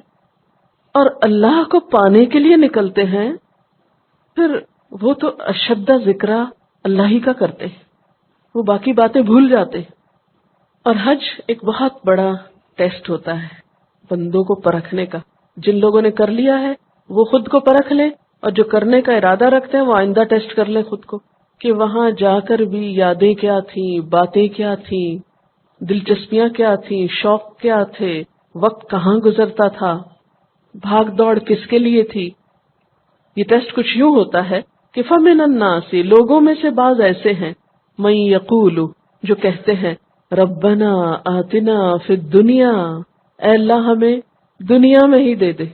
اور اللہ کو پانے کے لیے نکلتے ہیں، پھر وہ تو اشد ذکر اللہ ہی کا کرتے ہیں، وہ باقی باتیں بھول جاتے ہیں۔ اور حج ایک بہت بڑا ٹیسٹ ہوتا ہے بندوں کو پرکھنے کا، جن لوگوں نے کر لیا ہے وہ خود کو پرکھ لیں، اور جو کرنے کا ارادہ رکھتے ہیں وہ آئندہ ٹیسٹ کر لیں خود کو کہ وہاں جا کر بھی یادیں کیا تھیں، باتیں کیا تھیں، دلچسپیاں کیا تھیں، شوق کیا تھے، وقت کہاں گزرتا تھا، بھاگ دوڑ کس کے لیے تھی۔ یہ ٹیسٹ کچھ یوں ہوتا ہے کہ فَمِنَ النَّاسِ، لوگوں میں سے بعض ایسے ہیں، مَن یقول، جو کہتے ہیں ربنا آتنا فی الدنیا، اے اللہ ہمیں دنیا میں ہی دے دے،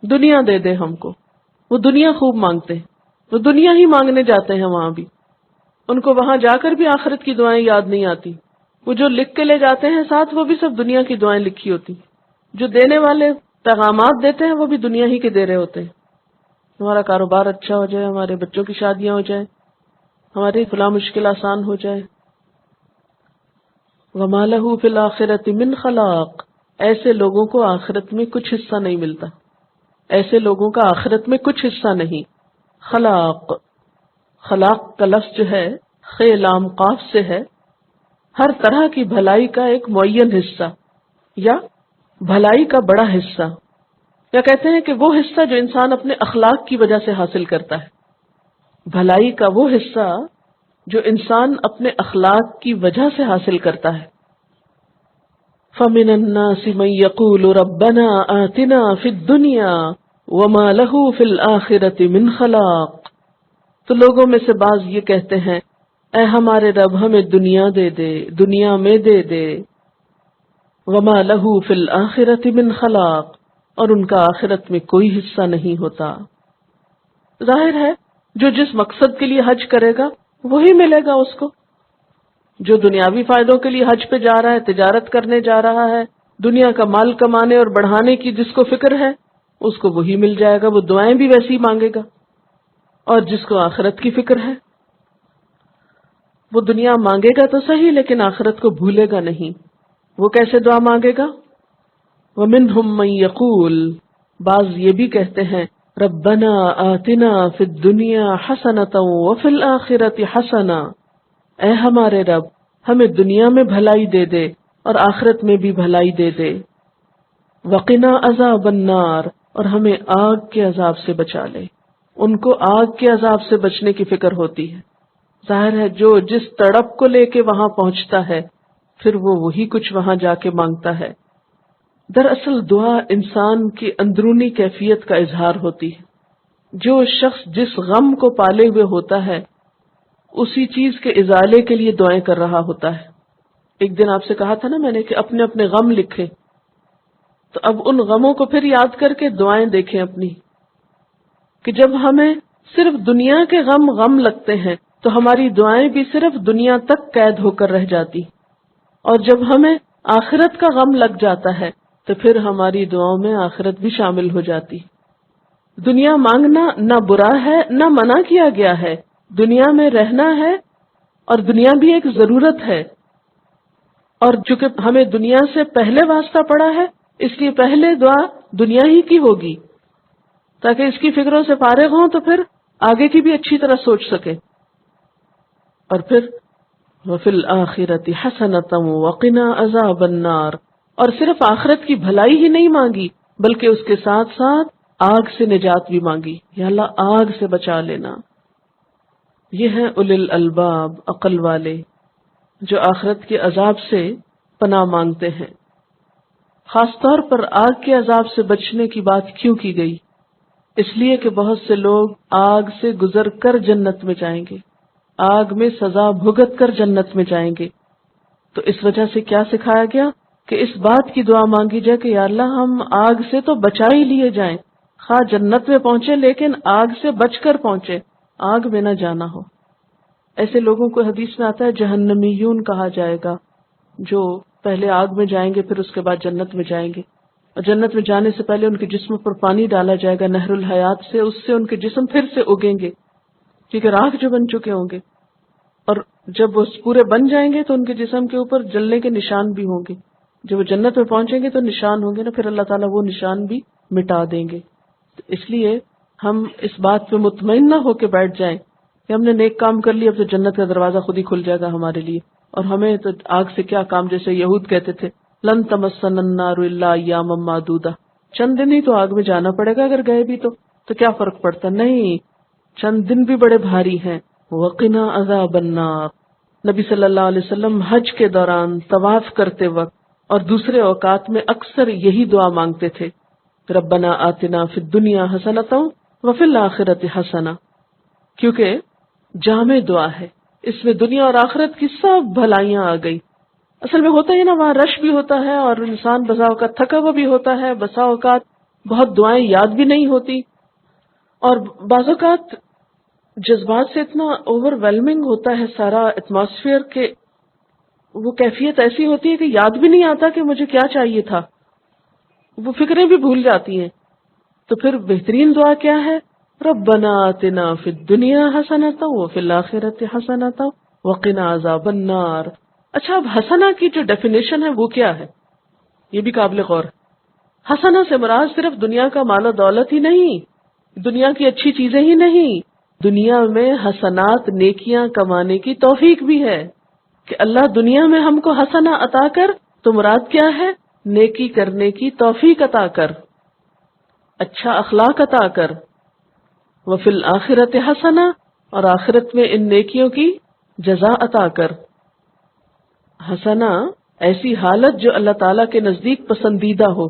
دنیا دے دے ہم کو۔ وہ دنیا خوب مانگتے ہیں، وہ دنیا ہی مانگنے جاتے ہیں وہاں بھی، ان کو وہاں جا کر بھی آخرت کی دعائیں یاد نہیں آتی، وہ جو لکھ کے لے جاتے ہیں ساتھ وہ بھی سب دنیا کی دعائیں لکھی ہوتی، جو دینے والے پیغامات دیتے ہیں وہ بھی دنیا ہی کے دے رہے ہوتے ہیں، ہمارا کاروبار اچھا ہو جائے، ہمارے بچوں کی شادیاں ہو جائیں، ہماری فلاں مشکل آسان ہو جائے۔ وَمَا لَهُ فِي الْآخِرَةِ مِنْ خَلَاقٍ، ایسے لوگوں کو آخرت میں کچھ حصہ نہیں ملتا، ایسے لوگوں کا آخرت میں کچھ حصہ نہیں۔ خلاق، خلاق کا لفظ جو ہے خ لام قاف سے ہے، ہر طرح کی بھلائی کا ایک معین حصہ یا بھلائی کا بڑا حصہ، یا کہتے ہیں کہ وہ حصہ جو انسان اپنے اخلاق کی وجہ سے حاصل کرتا ہے، بھلائی کا وہ حصہ جو انسان اپنے اخلاق کی وجہ سے حاصل کرتا ہے. فَمِنَ النَّاسِ مَن يَقُولُ رَبَّنَا آتِنَا فِي الدُّنْيَا وَمَا لَهُ فِي الْآخِرَةِ مِنْ خَلَاقٍ. تو لوگوں میں سے بعض یہ کہتے ہیں اے ہمارے رب ہمیں دنیا دے دے، دنیا میں دے دے. وَمَا لَهُ فِي الْآخِرَةِ مِنْ خَلَاقٍ، اور ان کا آخرت میں کوئی حصہ نہیں ہوتا. ظاہر ہے جو جس مقصد کے لیے حج کرے گا وہی ملے گا اس کو. جو دنیاوی فائدوں کے لیے حج پہ جا رہا ہے، تجارت کرنے جا رہا ہے، دنیا کا مال کمانے اور بڑھانے کی جس کو فکر ہے اس کو وہی مل جائے گا، وہ دعائیں بھی ویسی مانگے گا. اور جس کو آخرت کی فکر ہے وہ دنیا مانگے گا تو صحیح لیکن آخرت کو بھولے گا نہیں. وہ کیسے دعا مانگے گا؟ وَمِنْهُمْ مَن يَقُولُ، بعض یہ بھی کہتے ہیں ربنا آتنا فی الدنیا حسنۃ وفی الآخرۃ حسنہ، اے ہمارے رب ہمیں دنیا میں بھلائی دے دے اور آخرت میں بھی بھلائی دے دے. وقنا عذاب النار، اور ہمیں آگ کے عذاب سے بچا لے. ان کو آگ کے عذاب سے بچنے کی فکر ہوتی ہے. ظاہر ہے جو جس تڑپ کو لے کے وہاں پہنچتا ہے پھر وہ وہی کچھ وہاں جا کے مانگتا ہے. دراصل دعا انسان کی اندرونی کیفیت کا اظہار ہوتی ہے. جو شخص جس غم کو پالے ہوئے ہوتا ہے اسی چیز کے ازالے کے لیے دعائیں کر رہا ہوتا ہے. ایک دن آپ سے کہا تھا نا میں نے کہ اپنے اپنے غم لکھیں، تو اب ان غموں کو پھر یاد کر کے دعائیں دیکھیں اپنی، کہ جب ہمیں صرف دنیا کے غم لگتے ہیں تو ہماری دعائیں بھی صرف دنیا تک قید ہو کر رہ جاتی، اور جب ہمیں آخرت کا غم لگ جاتا ہے تو پھر ہماری دعاؤں میں آخرت بھی شامل ہو جاتی. دنیا مانگنا نہ برا ہے نہ منع کیا گیا ہے، دنیا میں رہنا ہے اور دنیا بھی ایک ضرورت ہے. اور چونکہ ہمیں دنیا سے پہلے واسطہ پڑا ہے اس لیے پہلے دعا دنیا ہی کی ہوگی تاکہ اس کی فکروں سے فارغ ہوں تو پھر آگے کی بھی اچھی طرح سوچ سکے. اور پھر وَفِي الْآخِرَةِ حَسَنَةً وَقِنَا عَذَابَ النَّارِ، اور صرف آخرت کی بھلائی ہی نہیں مانگی بلکہ اس کے ساتھ ساتھ آگ سے نجات بھی مانگی. یا اللہ آگ سے بچا لینا. یہ ہیں اولی الالباب، عقل والے، جو آخرت کے عذاب سے پناہ مانگتے ہیں. خاص طور پر آگ کے عذاب سے بچنے کی بات کیوں کی گئی؟ اس لیے کہ بہت سے لوگ آگ سے گزر کر جنت میں جائیں گے، آگ میں سزا بھگت کر جنت میں جائیں گے. تو اس وجہ سے کیا سکھایا گیا کہ اس بات کی دعا مانگی جائے کہ یا اللہ ہم آگ سے تو بچا ہی لیے جائیں، خواہ جنت میں پہنچے لیکن آگ سے بچ کر پہنچے، آگ میں نہ جانا ہو. ایسے لوگوں کو حدیث میں آتا ہے جہنمیون کہا جائے گا، جو پہلے آگ میں جائیں گے پھر اس کے بعد جنت میں جائیں گے. اور جنت میں جانے سے پہلے ان کے جسم پر پانی ڈالا جائے گا نہر الحیات سے، اس سے ان کے جسم پھر سے اگیں گے کیونکہ راکھ جو بن چکے ہوں گے. اور جب وہ پورے بن جائیں گے تو ان کے جسم کے اوپر جلنے کے نشان بھی ہوں گے. جب وہ جنت میں پہنچیں گے تو نشان ہوں گے نا، پھر اللہ تعالیٰ وہ نشان بھی مٹا دیں گے. اس لیے ہم اس بات پہ مطمئن نہ ہو کے بیٹھ جائیں کہ ہم نے نیک کام کر لیا اب تو جنت کا دروازہ خود ہی کھل جائے گا ہمارے لیے، اور ہمیں تو آگ سے کیا کام. جیسے یہود کہتے تھے لن تمسنا النار الا ایاما معدودہ، چند دن ہی تو آگ میں جانا پڑے گا، اگر گئے بھی تو کیا فرق پڑتا. نہیں، چند دن بھی بڑے بھاری ہیں. وقنا عذاب النار. نبی صلی اللہ علیہ وسلم حج کے دوران طواف کرتے وقت اور دوسرے اوقات میں اکثر یہی دعا مانگتے تھے، ربنا آتنا فی الدنیا حسنۃ وفی الآخرۃ حسنہ، کیونکہ جامع دعا ہے، اس میں دنیا اور آخرت کی سب بھلائیاں آ گئی. اصل میں ہوتا ہے نا، وہاں رش بھی ہوتا ہے اور انسان بسا اوقات تھکا ہوا بھی ہوتا ہے، بسا اوقات بہت دعائیں یاد بھی نہیں ہوتی، اور بعض اوقات جذبات سے اتنا اوور ویلمنگ ہوتا ہے سارا ایٹماسفیئر کہ وہ کیفیت ایسی ہوتی ہے کہ یاد بھی نہیں آتا کہ مجھے کیا چاہیے تھا، وہ فکریں بھی بھول جاتی ہیں. تو پھر بہترین دعا کیا ہے؟ ربنا آتنا فی الدنیا حسنۃ وفی الآخرۃ حسنۃ وقنا عذاب النار. اچھا، اب حسنہ کی جو ڈیفینیشن ہے وہ کیا ہے؟ یہ بھی قابل غور ہے. حسنہ سے مراد صرف دنیا کا مال و دولت ہی نہیں، دنیا کی اچھی چیزیں ہی نہیں، دنیا میں حسنات نیکیاں کمانے کی توفیق بھی ہے کہ اللہ دنیا میں ہم کو حسنہ عطا کر. تو مراد کیا ہے؟ نیکی کرنے کی توفیق عطا کر، اچھا اخلاق عطا کر. وفی الآخرۃ حسنہ، اور آخرت میں ان نیکیوں کی جزا عطا کر. حسنا ایسی حالت جو اللہ تعالیٰ کے نزدیک پسندیدہ ہو،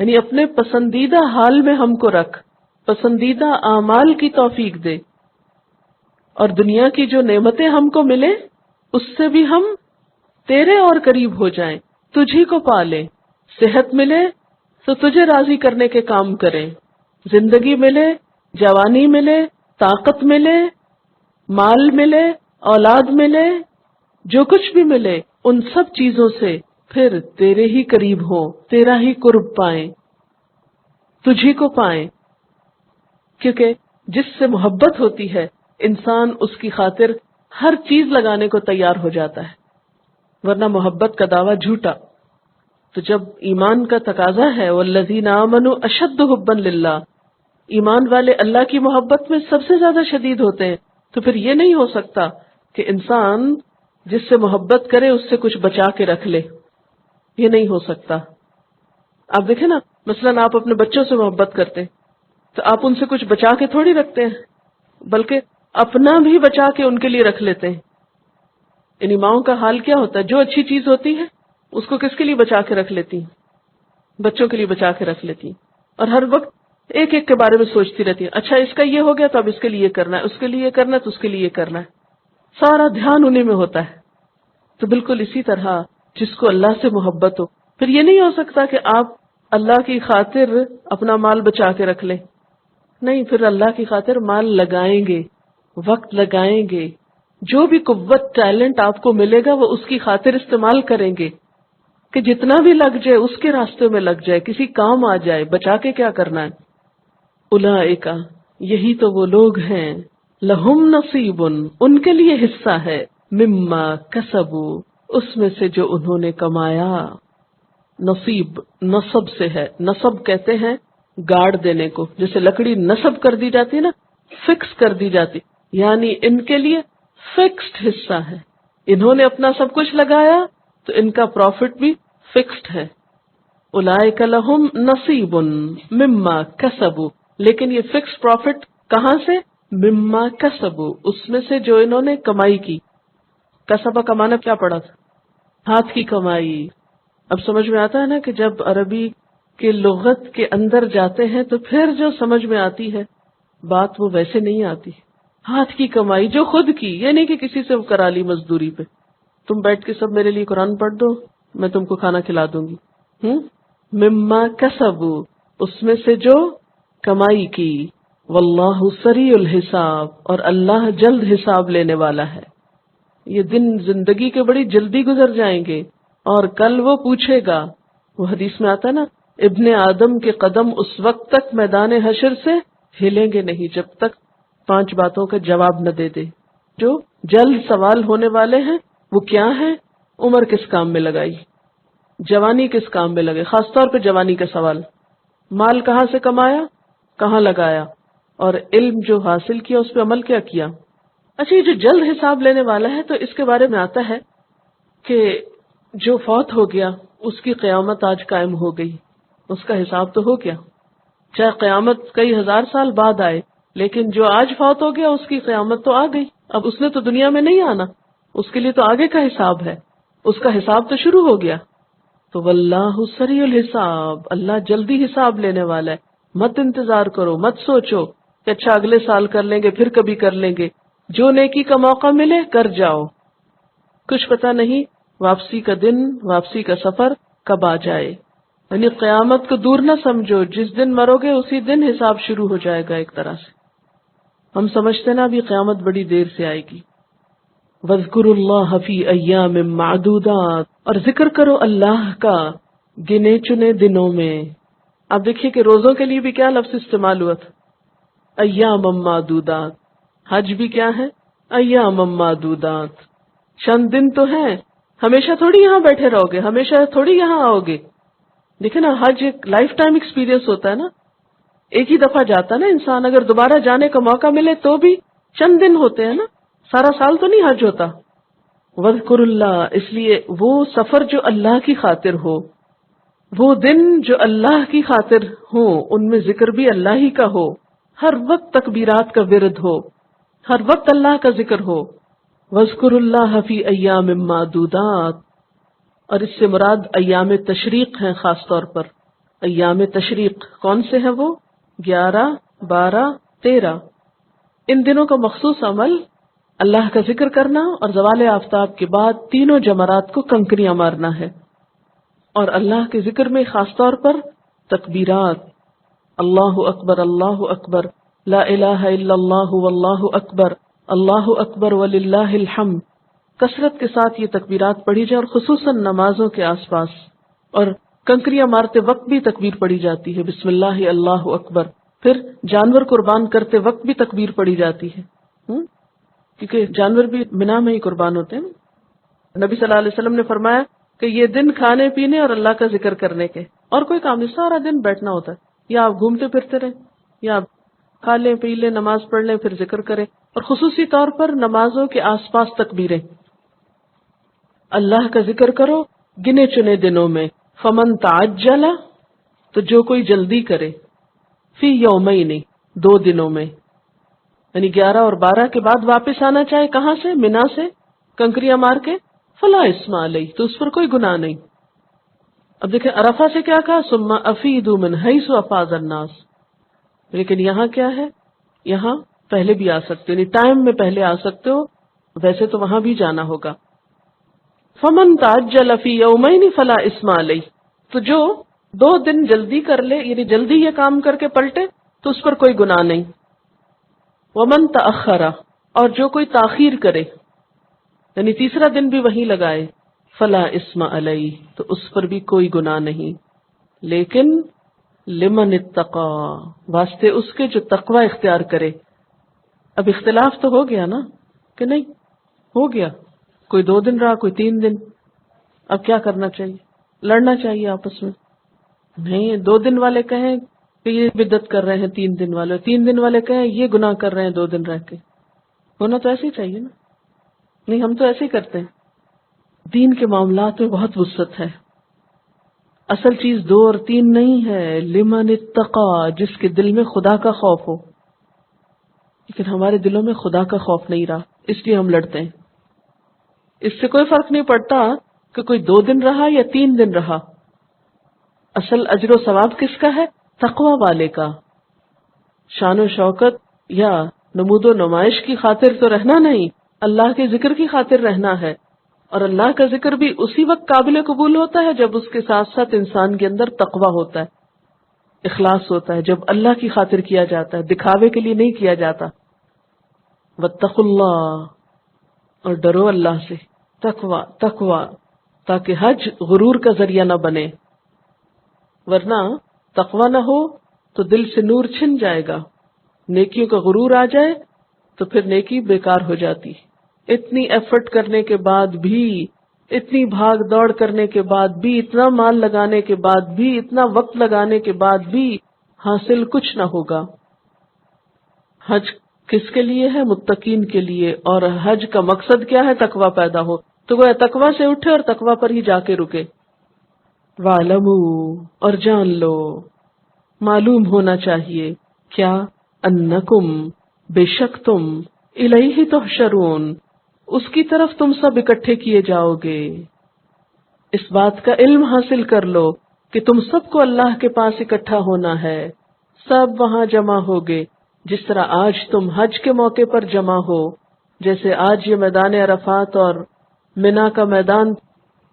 یعنی اپنے پسندیدہ حال میں ہم کو رکھ، پسندیدہ اعمال کی توفیق دے، اور دنیا کی جو نعمتیں ہم کو ملے اس سے بھی ہم تیرے اور قریب ہو جائیں، تجھی کو پالیں. صحت ملے تو تجھے راضی کرنے کے کام کریں، زندگی ملے، جوانی ملے، طاقت ملے، مال ملے، اولاد ملے، جو کچھ بھی ملے ان سب چیزوں سے پھر تیرے ہی قریب ہو، تیرا ہی قرب پائیں، تجھی کو پائیں. کیونکہ جس سے محبت ہوتی ہے انسان اس کی خاطر ہر چیز لگانے کو تیار ہو جاتا ہے، ورنہ محبت کا دعویٰ جھوٹا. تو جب ایمان کا تقاضا ہے والذین آمنوا اشد حبا للہ، ایمان والے اللہ کی محبت میں سب سے زیادہ شدید ہوتے ہیں، تو پھر یہ نہیں ہو سکتا کہ انسان جس سے محبت کرے اس سے کچھ بچا کے رکھ لے. یہ نہیں ہو سکتا. آپ دیکھیں نا، مثلاً آپ اپنے بچوں سے محبت کرتے ہیں تو آپ ان سے کچھ بچا کے تھوڑی رکھتے ہیں، بلکہ اپنا بھی بچا کے ان کے لیے رکھ لیتے ہیں. یعنی ماؤں کا حال کیا ہوتا ہے، جو اچھی چیز ہوتی ہے اس کو کس کے لیے بچا کے رکھ لیتی ہیں؟ بچوں کے لیے بچا کے رکھ لیتی ہیں، اور ہر وقت ایک ایک کے بارے میں سوچتی رہتی ہیں. اچھا اس کا یہ ہو گیا تو اب اس کے لیے یہ کرنا ہے، اس کے لیے یہ کرنا ہے تو اس کے لیے یہ کرنا ہے. سارا دھیان انہیں میں ہوتا ہے. تو بالکل اسی طرح جس کو اللہ سے محبت ہو، پھر یہ نہیں ہو سکتا کہ آپ اللہ کی خاطر اپنا مال بچا کے رکھ لیں. نہیں، پھر اللہ کی خاطر مال لگائیں گے، وقت لگائیں گے، جو بھی قوت ٹیلنٹ آپ کو ملے گا وہ اس کی خاطر استعمال کریں گے کہ جتنا بھی لگ جائے اس کے راستے میں لگ جائے، کسی کام آ جائے. بچا کے کیا کرنا ہے؟ اولئک، یہی تو وہ لوگ ہیں، لہم نصیب، ان کے لیے حصہ ہے، مما کسبوا، اس میں سے جو انہوں نے کمایا. نصیب نصب سے ہے، نصب کہتے ہیں گاڑ دینے کو، جیسے لکڑی نصب کر دی جاتی ہے نا، فکس کر دی جاتی، یعنی ان کے لیے فکسڈ حصہ ہے. انہوں نے اپنا سب کچھ لگایا تو ان کا پروفٹ بھی فکسڈ ہے. اولئک لہم نصیب مما کسبوا، لیکن یہ فکس پروفٹ کہاں سے؟ مما کسبوا، اس میں سے جو انہوں نے کمائی کی. کسبہ کمانا کیا پڑا تھا؟ ہاتھ کی کمائی. اب سمجھ میں آتا ہے نا کہ جب عربی کے لغت کے اندر جاتے ہیں تو پھر جو سمجھ میں آتی ہے بات وہ ویسے نہیں آتی. ہاتھ کی کمائی جو خود کی، یہ نہیں کہ کسی سے کرا لی مزدوری پہ. تم بیٹھ کے سب میرے لیے قرآن پڑھ دو، میں تم کو کھانا کھلا دوں گی. مما کسبوا، اس میں سے جو کمائی کی. واللہ سریع الحساب، اور اللہ جلد حساب لینے والا ہے. یہ دن زندگی کے بڑی جلدی گزر جائیں گے اور کل وہ پوچھے گا. وہ حدیث میں آتا ہے نا، ابن آدم کے قدم اس وقت تک میدان حشر سے ہلیں گے نہیں جب تک 5 باتوں کا جواب نہ دے دے. جو جلد سوال ہونے والے ہیں وہ کیا ہیں؟ عمر کس کام میں لگائی، جوانی کس کام میں لگے، خاص طور پہ جوانی کا سوال. مال کہاں سے کمایا، کہاں لگایا، اور علم جو حاصل کیا اس پہ عمل کیا کیا. اچھا، یہ جو جلد حساب لینے والا ہے تو اس کے بارے میں آتا ہے کہ جو فوت ہو گیا اس کی قیامت آج قائم ہو گئی، اس کا حساب تو ہو گیا. چاہے قیامت کئی ہزار سال بعد آئے، لیکن جو آج فوت ہو گیا اس کی قیامت تو آ گئی. اب اس نے تو دنیا میں نہیں آنا، اس کے لیے تو آگے کا حساب ہے، اس کا حساب تو شروع ہو گیا. تو واللہ سریع الحساب، اللہ جلدی حساب لینے والا ہے. مت انتظار کرو، مت سوچو کہ اچھا اگلے سال کر لیں گے، پھر کبھی کر لیں گے. جو نیکی کا موقع ملے کر جاؤ، کچھ پتہ نہیں واپسی کا دن، واپسی کا سفر کب آ جائے. یعنی قیامت کو دور نہ سمجھو، جس دن مرو گے اسی دن حساب شروع ہو جائے گا. ایک طرح سے ہم سمجھتے نا ابھی قیامت بڑی دیر سے آئے گی. وَاذْكُرُوا اللَّهَ فِي أَيَّامٍ مَّعْدُودَاتٍ، اور ذکر کرو اللہ کا گنے چنے دنوں میں. اب دیکھیے کہ روزوں کے لیے بھی کیا لفظ استعمال ہوا تھا، ایام معدودات. حج بھی کیا ہے، ایام معدودات. چند دن تو ہیں، ہمیشہ تھوڑی یہاں بیٹھے رہو گے، ہمیشہ تھوڑی یہاں آؤ گے. دیکھیں نا، حج ایک لائف ٹائم ایکسپیرینس ہوتا ہے نا، ایک ہی دفعہ جاتا ہے نا انسان. اگر دوبارہ جانے کا موقع ملے تو بھی چند دن ہوتے ہیں نا، سارا سال تو نہیں حج ہوتا. وذکر اللہ، اس لیے وہ سفر جو اللہ کی خاطر ہو، وہ دن جو اللہ کی خاطر ہو، ان میں ذکر بھی اللہ ہی کا ہو. ہر وقت تکبیرات کا ورد ہو، ہر وقت اللہ کا ذکر ہو. وَاذْكُرُوا اللَّهَ فِي أَيَّامٍ مَّعْدُودَاتٍ، اور اس سے مراد ایام تشریق ہیں خاص طور پر۔ ایام تشریق کون سے ہیں وہ؟ 11، 12، 13۔ ان دنوں کا مخصوص عمل اللہ کا ذکر کرنا اور زوال آفتاب کے بعد تینوں جمرات کو کنکریاں مارنا ہے، اور اللہ کے ذکر میں خاص طور پر تکبیرات، اللہ اکبر، لا الہ الا اللہ واللہ اکبر وللہ الحمد، کثرت کے ساتھ یہ تکبیرات پڑھی جائے، اور خصوصاً نمازوں کے آس پاس، اور کنکریاں مارتے وقت بھی تکبیر پڑھی جاتی ہے، بسم اللہ اللہ اکبر۔ پھر جانور قربان کرتے وقت بھی تکبیر پڑھی جاتی ہے، کیونکہ جانور بھی منا میں ہی قربان ہوتے ہیں۔ نبی صلی اللہ علیہ وسلم نے فرمایا کہ یہ دن کھانے پینے اور اللہ کا ذکر کرنے کے، اور کوئی کام نہیں، سارا دن بیٹھنا ہوتا ہے، یا آپ گھومتے پھرتے رہیں، یا آپ کھا لیں پی لیں، نماز پڑھ لیں، پھر ذکر کریں، اور خصوصی طور پر نمازوں کے آس پاس تکبیریں۔ اللہ کا ذکر کرو گنے چنے دنوں میں، فمن تعجل، تو جو کوئی جلدی کرے، فی یومین، 2 دنوں میں، یعنی 11 اور 12 کے بعد واپس آنا چاہے، کہاں سے؟ منا سے کنکریاں مار کے، فلا اسم علیہ، تو اس پر کوئی گناہ نہیں۔ اب دیکھیں عرفہ سے کیا کہا؟ ثم افیدوا من حیث افاض الناس، لیکن یہاں کیا ہے؟ یہاں پہلے بھی آ سکتے ہو، یعنی ٹائم میں پہلے آ سکتے ہو، ویسے تو وہاں بھی جانا ہوگا۔ فمن تعجل فی یومین فلا اسم علیہ، تو جو 2 دن جلدی کر لے، یعنی جلدی یہ کام کر کے پلٹے، تو اس پر کوئی گناہ نہیں۔ ومن تأخر، اور جو کوئی تاخیر کرے، یعنی تیسرا دن بھی وہیں لگائے، فلا اسم علیہ، تو اس پر بھی کوئی گناہ نہیں، لیکن لمن اتقا، واسطے اس کے جو تقوی اختیار کرے۔ اب اختلاف تو ہو گیا نا کہ نہیں؟ ہو گیا، کوئی 2 دن رہا، کوئی 3 دن، اب کیا کرنا چاہیے؟ لڑنا چاہیے آپس میں؟ نہیں، 2 دن والے کہیں کہ یہ بدعت کر رہے ہیں، 3 دن والے، 3 دن والے کہیں یہ گناہ کر رہے ہیں 2 دن رہ کے۔ ہونا تو ایسے ہی چاہیے نا، نہیں ہم تو ایسے ہی کرتے ہیں۔ دین کے معاملات میں بہت وسعت ہے، اصل چیز 2 اور 3 نہیں ہے، لمن اتقا، جس کے دل میں خدا کا خوف ہو، لیکن ہمارے دلوں میں خدا کا خوف نہیں رہا، اس لیے ہم لڑتے ہیں۔ اس سے کوئی فرق نہیں پڑتا کہ کوئی 2 دن رہا یا 3 دن رہا، اصل اجر و ثواب کس کا ہے؟ تقوی والے کا۔ شان و شوکت یا نمود و نمائش کی خاطر تو رہنا نہیں، اللہ کے ذکر کی خاطر رہنا ہے، اور اللہ کا ذکر بھی اسی وقت قابل قبول ہوتا ہے جب اس کے ساتھ ساتھ انسان کے اندر تقوی ہوتا ہے، اخلاص ہوتا ہے، جب اللہ کی خاطر کیا جاتا ہے، دکھاوے کے لیے نہیں کیا جاتا۔ واتقوا اللہ، اور ڈرو اللہ سے، تقوی، تاکہ حج غرور کا ذریعہ نہ بنے، ورنہ تقوی نہ ہو تو دل سے نور چھن جائے گا، نیکیوں کا غرور آ جائے تو پھر نیکی بیکار ہو جاتی۔ اتنی ایفرٹ کرنے کے بعد بھی، اتنی بھاگ دوڑ کرنے کے بعد بھی، اتنا مال لگانے کے بعد بھی، اتنا وقت لگانے کے بعد بھی حاصل کچھ نہ ہوگا۔ حج کس کے لیے ہے؟ متقین کے لیے، اور حج کا مقصد کیا ہے؟ تقوی پیدا ہو، تو وہ تقوی سے اٹھے اور تقوی پر ہی جا کے رکے۔ وَاعْلَمُوا، اور جان لو، معلوم ہونا چاہیے، کیا؟ انکم، بے شک تم، الیہ تحشرون، اس کی طرف تم سب اکٹھے کیے جاؤ گے۔ اس بات کا علم حاصل کر لو کہ تم سب کو اللہ کے پاس اکٹھا ہونا ہے، سب وہاں جمع ہوگے، جس طرح آج تم حج کے موقع پر جمع ہو، جیسے آج یہ میدان عرفات اور منا کا میدان،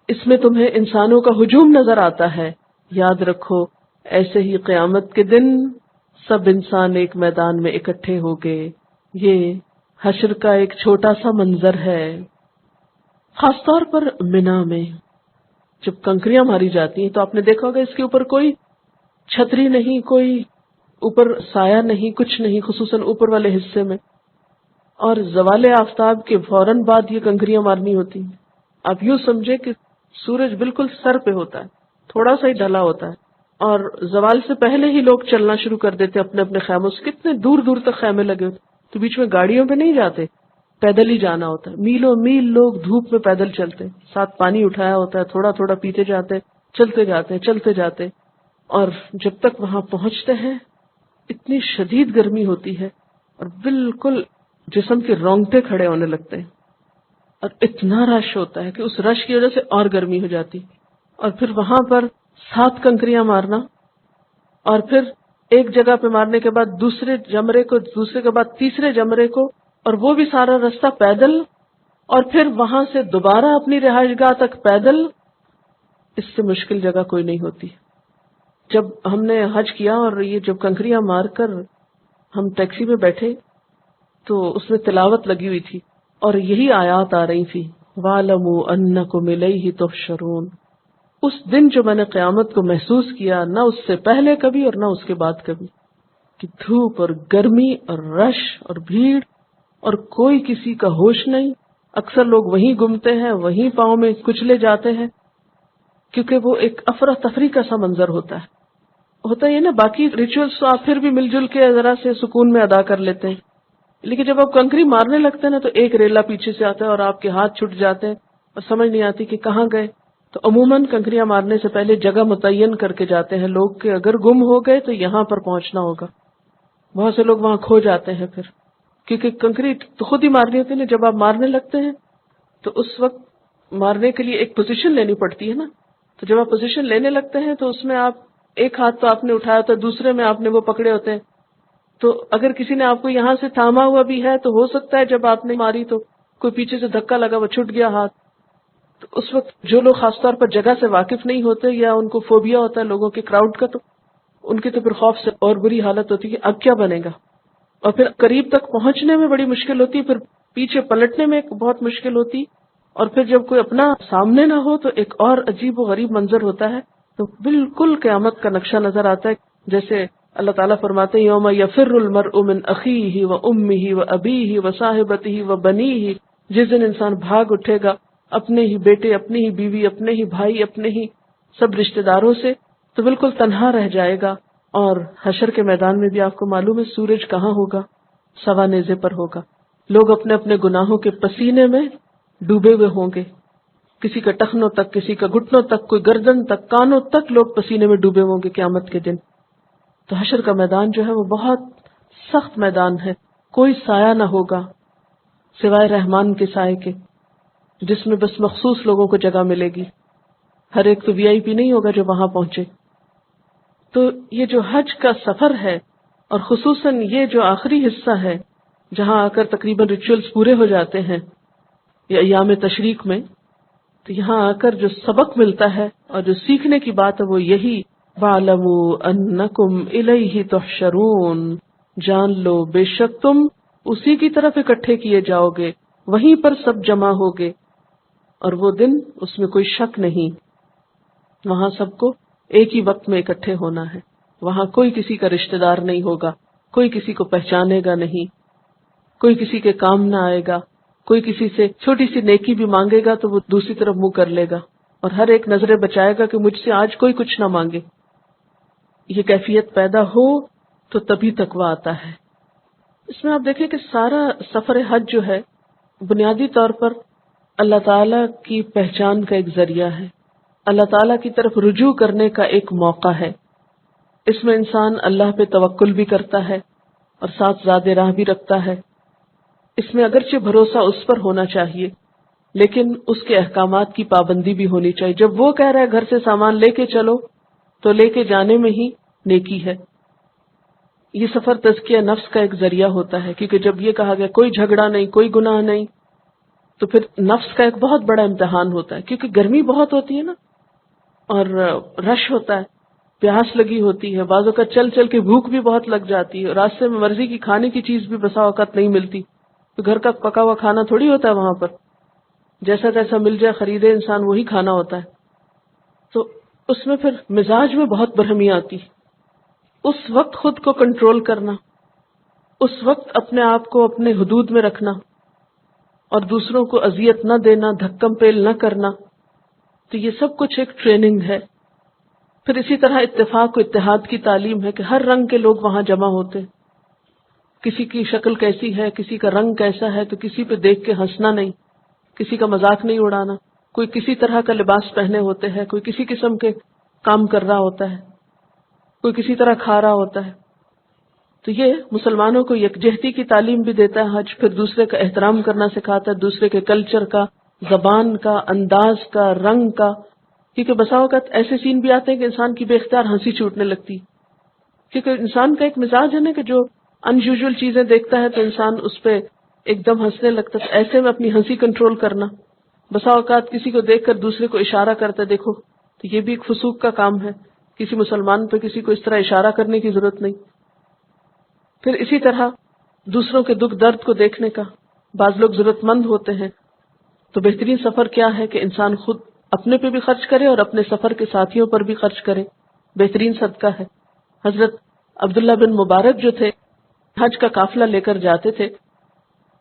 اس میں تمہیں انسانوں کا ہجوم نظر آتا ہے، یاد رکھو ایسے ہی قیامت کے دن سب انسان ایک میدان میں اکٹھے ہو گئے۔ یہ حشر کا ایک چھوٹا سا منظر ہے، خاص طور پر منا میں جب کنکریاں ماری جاتی ہیں تو آپ نے دیکھا ہوگا اس کے اوپر کوئی چھتری نہیں، کوئی اوپر سایہ نہیں، کچھ نہیں، خصوصاً اوپر والے حصے میں، اور زوال آفتاب کے فوراً بعد یہ کنکریاں مارنی ہوتی ہیں۔ آپ یوں سمجھے کہ سورج بالکل سر پہ ہوتا ہے، تھوڑا سا ہی ڈھلا ہوتا ہے، اور زوال سے پہلے ہی لوگ چلنا شروع کر دیتے اپنے اپنے خیموں سے، کتنے دور دور تک خیمے لگے ہوتے، تو بیچ میں گاڑیوں پہ نہیں جاتے، پیدل ہی جانا ہوتا ہے، میلوں میل لوگ دھوپ میں پیدل چلتے، ساتھ پانی اٹھایا ہوتا ہے، تھوڑا تھوڑا پیتے جاتے، چلتے جاتے چلتے جاتے، اور جب تک وہاں پہنچتے ہیں اتنی شدید گرمی ہوتی ہے اور بالکل جسم کے رونگٹے کھڑے ہونے لگتے ہیں، اور اتنا رش ہوتا ہے کہ اس رش کی وجہ سے اور گرمی ہو جاتی، اور پھر وہاں پر 7 کنکریاں مارنا، اور پھر ایک جگہ پہ مارنے کے بعد دوسرے جمرے کو، دوسرے کے بعد تیسرے جمرے کو، اور وہ بھی سارا راستہ پیدل، اور پھر وہاں سے دوبارہ اپنی رہائش گاہ تک پیدل. اس سے مشکل جگہ کوئی نہیں ہوتی. جب ہم نے حج کیا اور یہ جب کنکریاں مار کر ہم ٹیکسی میں بیٹھے تو اس میں تلاوت لگی ہوئی تھی اور یہی آیات آ رہی تھی، وَاعْلَمُوا أَنَّكُمْ إِلَيْهِ تُحْشَرُونَ. اس دن جو میں نے قیامت کو محسوس کیا، نہ اس سے پہلے کبھی اور نہ اس کے بعد کبھی، کہ دھوپ اور گرمی اور رش اور بھیڑ اور کوئی کسی کا ہوش نہیں. اکثر لوگ وہیں گمتے ہیں، وہیں پاؤں میں کچلے جاتے ہیں، کیونکہ وہ ایک افراتفری کا سا منظر ہوتا ہے. ہوتا یہ نا باقی ریچولز تو آپ پھر بھی مل جل کے ذرا سے سکون میں ادا کر لیتے ہیں، لیکن جب آپ کنکری مارنے لگتے ہیں نا تو ایک ریلا پیچھے سے آتا ہے اور آپ کے ہاتھ چھٹ جاتے ہیں اور سمجھ نہیں آتی کہ کہاں گئے. تو عموماً کنکریاں مارنے سے پہلے جگہ متعین کر کے جاتے ہیں لوگ کہ اگر گم ہو گئے تو یہاں پر پہنچنا ہوگا. بہت سے لوگ وہاں کھو جاتے ہیں پھر، کیونکہ کنکری تو خود ہی مارنی ہوتی ہے نا. جب آپ مارنے لگتے ہیں تو اس وقت مارنے کے لیے ایک پوزیشن لینی پڑتی ہے نا. تو جب آپ پوزیشن لینے لگتے ہیں تو اس میں آپ ایک ہاتھ تو آپ نے اٹھایا ہوتا ہے، دوسرے میں آپ نے وہ پکڑے ہوتے ہیں. تو اگر کسی نے آپ کو یہاں سے تھاما ہوا بھی ہے تو ہو سکتا ہے جب آپ نے ماری تو کوئی پیچھے سے دھکا لگا، وہ چھٹ گیا ہاتھ. تو اس وقت جو لوگ خاص طور پر جگہ سے واقف نہیں ہوتے یا ان کو فوبیا ہوتا ہے لوگوں کے کراؤڈ کا، تو ان کی تو پھر خوف سے اور بری حالت ہوتی ہے کہ اب کیا بنے گا. اور پھر قریب تک پہنچنے میں بڑی مشکل ہوتی، پھر پیچھے پلٹنے میں بہت مشکل ہوتی، اور پھر جب کوئی اپنا سامنے نہ ہو تو ایک اور عجیب و غریب منظر ہوتا ہے. تو بالکل قیامت کا نقشہ نظر آتا ہے. جیسے اللہ تعالیٰ فرماتے ہیں، یوم یفر المرء من اخیہ و امہ و ابیہ و صاحبتہ و بنیہ. جس دن انسان بھاگ اٹھے گا اپنے ہی بیٹے، اپنی ہی بیوی، اپنے ہی بھائی، اپنے ہی سب رشتہ داروں سے، تو بالکل تنہا رہ جائے گا. اور حشر کے میدان میں بھی آپ کو معلوم ہے سورج کہاں ہوگا؟ سوا نیزے پر ہوگا. لوگ اپنے اپنے گناہوں کے پسینے میں ڈوبے ہوئے ہوں گے، کسی کا ٹخنوں تک، کسی کا گھٹنوں تک، کوئی گردن تک، کانوں تک لوگ پسینے میں ڈوبے ہوں گے قیامت کے دن. تو حشر کا میدان جو ہے وہ بہت سخت میدان ہے. کوئی سایہ نہ ہوگا سوائے رحمان کے سائے کے، جس میں بس مخصوص لوگوں کو جگہ ملے گی. ہر ایک تو VIP نہیں ہوگا جو وہاں پہنچے. تو یہ جو حج کا سفر ہے، اور خصوصاً یہ جو آخری حصہ ہے جہاں آ کر تقریباً ریچولز پورے ہو جاتے ہیں یا ایام تشریق میں، تو یہاں آ کر جو سبق ملتا ہے اور جو سیکھنے کی بات ہے وہ یہی، وَاعْلَمُوا أَنَّكُمْ إِلَيْهِ تُحْشَرُونَ. جان لو بے شک تم اسی کی طرف اکٹھے کیے جاؤ گے، وہیں پر سب جمع ہوگے. اور وہ دن اس میں کوئی شک نہیں، وہاں سب کو ایک ہی وقت میں اکٹھے ہونا ہے. وہاں کوئی کسی کا رشتہ دار نہیں ہوگا، کوئی کسی کو پہچانے گا نہیں، کوئی کسی کے کام نہ آئے گا. کوئی کسی سے چھوٹی سی نیکی بھی مانگے گا تو وہ دوسری طرف منہ کر لے گا، اور ہر ایک نظریں بچائے گا کہ مجھ سے آج کوئی کچھ نہ مانگے. یہ کیفیت پیدا ہو تو تبھی تقویٰ آتا ہے. اس میں آپ دیکھیں کہ سارا سفر حج جو ہے بنیادی طور پر اللہ تعالیٰ کی پہچان کا ایک ذریعہ ہے، اللہ تعالیٰ کی طرف رجوع کرنے کا ایک موقع ہے. اس میں انسان اللہ پہ توکل بھی کرتا ہے اور ساتھ زاد راہ بھی رکھتا ہے. اس میں اگرچہ بھروسہ اس پر ہونا چاہیے لیکن اس کے احکامات کی پابندی بھی ہونی چاہیے. جب وہ کہہ رہا ہے گھر سے سامان لے کے چلو تو لے کے جانے میں ہی نیکی ہے. یہ سفر تزکیہ نفس کا ایک ذریعہ ہوتا ہے، کیونکہ جب یہ کہا گیا کوئی جھگڑا نہیں، کوئی گناہ نہیں، تو پھر نفس کا ایک بہت بڑا امتحان ہوتا ہے، کیونکہ گرمی بہت ہوتی ہے نا، اور رش ہوتا ہے، پیاس لگی ہوتی ہے، بعض اوقات چل چل کے بھوک بھی بہت لگ جاتی ہے، راستے میں مرضی کی کھانے کی چیز بھی بسا اوقات نہیں ملتی. تو گھر کا پکا ہوا کھانا تھوڑی ہوتا ہے وہاں پر، جیسا تیسا مل جائے خریدے انسان وہی کھانا ہوتا ہے. تو اس میں پھر مزاج میں بہت برہمی آتی. اس وقت خود کو کنٹرول کرنا، اس وقت اپنے آپ کو اپنے حدود میں رکھنا اور دوسروں کو اذیت نہ دینا، دھکم پیل نہ کرنا، تو یہ سب کچھ ایک ٹریننگ ہے. پھر اسی طرح اتفاق و اتحاد کی تعلیم ہے کہ ہر رنگ کے لوگ وہاں جمع ہوتے. کسی کی شکل کیسی ہے، کسی کا رنگ کیسا ہے، تو کسی پہ دیکھ کے ہنسنا نہیں، کسی کا مذاق نہیں اڑانا. کوئی کسی طرح کا لباس پہنے ہوتے ہیں، کوئی کسی قسم کے کام کر رہا ہوتا ہے، کوئی کسی طرح کھا رہا ہوتا ہے. تو یہ مسلمانوں کو یکجہتی کی تعلیم بھی دیتا ہے حج، پھر دوسرے کا احترام کرنا سکھاتا ہے، دوسرے کے کلچر کا، زبان کا، انداز کا، رنگ کا، کیونکہ بسا اوقات ایسے سین بھی آتے ہیں کہ انسان کی بے اختیار ہنسی چھوٹنے لگتی، کیونکہ انسان کا ایک مزاج ہے نا کہ جو ان یوزول چیزیں دیکھتا ہے تو انسان اس پہ ایک دم ہنسنے لگتا ہے، ایسے میں اپنی ہنسی کنٹرول کرنا، بسا اوقات کسی کو دیکھ کر دوسرے کو اشارہ کرتا ہے دیکھو، تو یہ بھی ایک فسوق کا کام ہے، کسی مسلمان پہ کسی کو اس طرح اشارہ کرنے کی ضرورت نہیں۔ پھر اسی طرح دوسروں کے دکھ درد کو دیکھنے کا، بعض لوگ ضرورت مند ہوتے ہیں، تو بہترین سفر کیا ہے کہ انسان خود اپنے پہ بھی خرچ کرے اور اپنے سفر کے ساتھیوں پر بھی خرچ کرے، بہترین صدقہ ہے۔ حضرت عبداللہ بن مبارک جو تھے حج کا قافلہ لے کر جاتے تھے،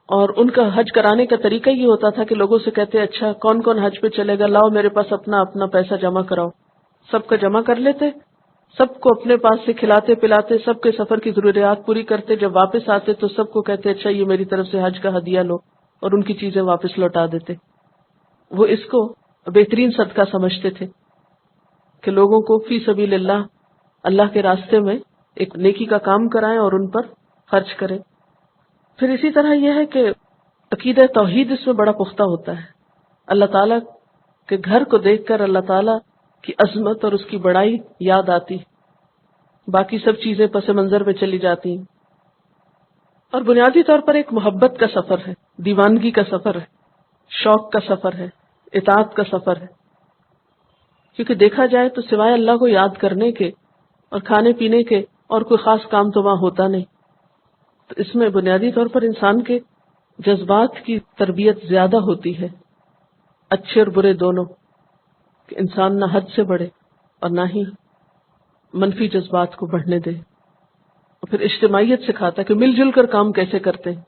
اور ان کا حج کرانے کا طریقہ یہ ہوتا تھا کہ لوگوں سے کہتے اچھا کون کون حج پہ چلے گا، لاؤ میرے پاس اپنا اپنا پیسہ جمع کراؤ، سب کا جمع کر لیتے، سب کو اپنے پاس سے کھلاتے پلاتے، سب کے سفر کی ضروریات پوری کرتے، جب واپس آتے تو سب کو کہتے اچھا یہ میری طرف سے حج کا ہدیہ لو، اور ان کی چیزیں واپس لوٹا دیتے۔ وہ اس کو بہترین صدقہ سمجھتے تھے کہ لوگوں کو فی سبیل اللہ، اللہ کے راستے میں ایک نیکی کا کام کرائیں اور ان پر خرچ کریں۔ پھر اسی طرح یہ ہے کہ عقیدہ توحید اس میں بڑا پختہ ہوتا ہے، اللہ تعالیٰ کے گھر کو دیکھ کر اللہ تعالیٰ کی عظمت اور اس کی بڑائی یاد آتی، باقی سب چیزیں پس منظر میں چلی جاتی ہیں۔ اور بنیادی طور پر ایک محبت کا سفر ہے، دیوانگی کا سفر ہے، شوق کا سفر ہے، اطاعت کا سفر ہے، کیونکہ دیکھا جائے تو سوائے اللہ کو یاد کرنے کے اور کھانے پینے کے اور کوئی خاص کام تو وہاں ہوتا نہیں، تو اس میں بنیادی طور پر انسان کے جذبات کی تربیت زیادہ ہوتی ہے، اچھے اور برے دونوں، کہ انسان نہ حد سے بڑھے اور نہ ہی منفی جذبات کو بڑھنے دے، اور پھر اجتماعیت سکھاتا ہے کہ مل جل کر کام کیسے کرتے ہیں۔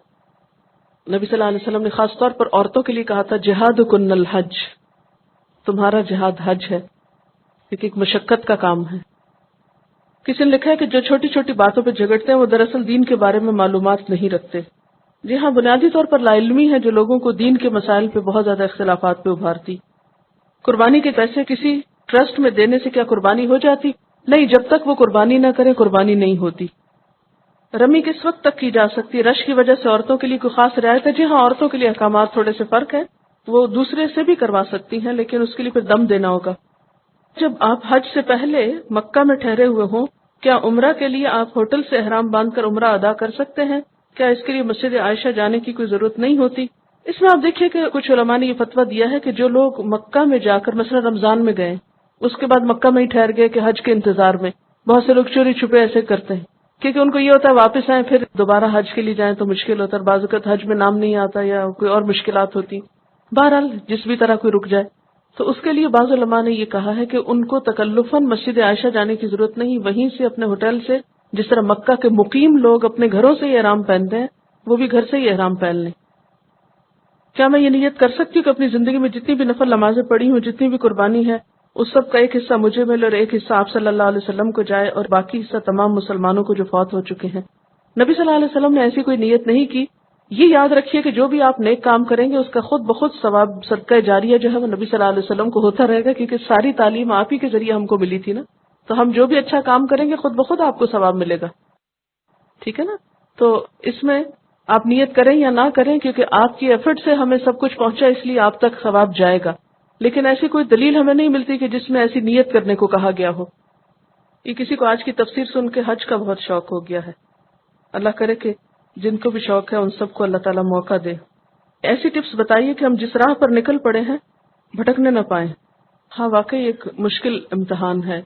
نبی صلی اللہ علیہ وسلم نے خاص طور پر عورتوں کے لیے کہا تھا جہاد کن الحج، تمہارا جہاد حج ہے، کیونکہ ایک مشقت کا کام ہے۔ کسی نے لکھا ہے کہ جو چھوٹی چھوٹی باتوں پہ جھگڑتے ہیں وہ دراصل دین کے بارے میں معلومات نہیں رکھتے۔ جی ہاں، بنیادی طور پر لا علمی ہے جو لوگوں کو دین کے مسائل پہ بہت زیادہ اختلافات پہ ابھارتی۔ قربانی کے پیسے کسی ٹرسٹ میں دینے سے کیا قربانی ہو جاتی؟ نہیں، جب تک وہ قربانی نہ کرے قربانی نہیں ہوتی۔ رمی کس وقت تک کی جا سکتی ہے؟ رش کی وجہ سے عورتوں کے لیے کوئی خاص رعایت ہے؟ جی ہاں، عورتوں کے لیے احکامات تھوڑے سے فرق ہے، وہ دوسرے سے بھی کروا سکتی ہیں، لیکن اس کے لیے پھر دم دینا ہوگا۔ جب آپ حج سے پہلے مکہ میں ٹھہرے ہوئے ہوں، کیا عمرہ کے لیے آپ ہوٹل سے احرام باندھ کر عمرہ ادا کر سکتے ہیں؟ کیا اس کے لیے مسجد عائشہ جانے کی کوئی ضرورت نہیں ہوتی؟ اس میں آپ دیکھیے کہ کچھ علماء نے یہ فتویٰ دیا ہے کہ جو لوگ مکہ میں جا کر مثلا رمضان میں گئے، اس کے بعد مکہ میں ہی ٹھہر گئے کہ حج کے انتظار میں، بہت سے لوگ چوری چھپے ایسے کرتے ہیں، کیونکہ ان کو یہ ہوتا ہے واپس آئیں پھر دوبارہ حج کے لیے جائیں تو مشکل ہوتا ہے، بعض اوقات حج میں نام نہیں آتا یا کوئی اور مشکلات ہوتی، بہرحال جس بھی طرح کوئی رک جائے، تو اس کے لیے بعض علماء نے یہ کہا ہے کہ ان کو تکلفاً مسجد عائشہ جانے کی ضرورت نہیں، وہیں سے اپنے ہوٹل سے، جس طرح مکہ کے مقیم لوگ اپنے گھروں سے یہ احرام پہنتے ہیں، وہ بھی گھر سے ہی احرام پہن لیں۔ کیا میں یہ نیت کر سکتی ہوں کہ اپنی زندگی میں جتنی بھی نفل نمازیں پڑھی ہوں، جتنی بھی قربانی ہے، اس سب کا ایک حصہ مجھے ملے اور ایک حصہ آپ صلی اللہ علیہ وسلم کو جائے اور باقی حصہ تمام مسلمانوں کو جو فوت ہو چکے ہیں؟ نبی صلی اللہ علیہ وسلم نے ایسی کوئی نیت نہیں کی۔ یہ یاد رکھیے کہ جو بھی آپ نیک کام کریں گے اس کا خود بخود ثواب صدقہ جاریہ جو ہے وہ نبی صلی اللہ علیہ وسلم کو ہوتا رہے گا، کیونکہ ساری تعلیم آپ ہی کے ذریعے ہم کو ملی تھی نا، تو ہم جو بھی اچھا کام کریں گے خود بخود آپ کو ثواب ملے گا، ٹھیک ہے نا؟ تو اس میں آپ نیت کریں یا نہ کریں، کیونکہ آپ کی ایفرٹ سے ہمیں سب کچھ پہنچا، اس لیے آپ تک ثواب جائے گا، لیکن ایسی کوئی دلیل ہمیں نہیں ملتی کہ جس میں ایسی نیت کرنے کو کہا گیا ہو۔ یہ کسی کو آج کی تفسیر سن کے حج کا بہت شوق ہو گیا ہے، اللہ کرے کہ جن کو بھی شوق ہے ان سب کو اللہ تعالیٰ موقع دے۔ ایسی ٹپس بتائیے کہ ہم جس راہ پر نکل پڑے ہیں بھٹکنے نہ پائیں۔ ہاں واقعی ایک مشکل امتحان ہے۔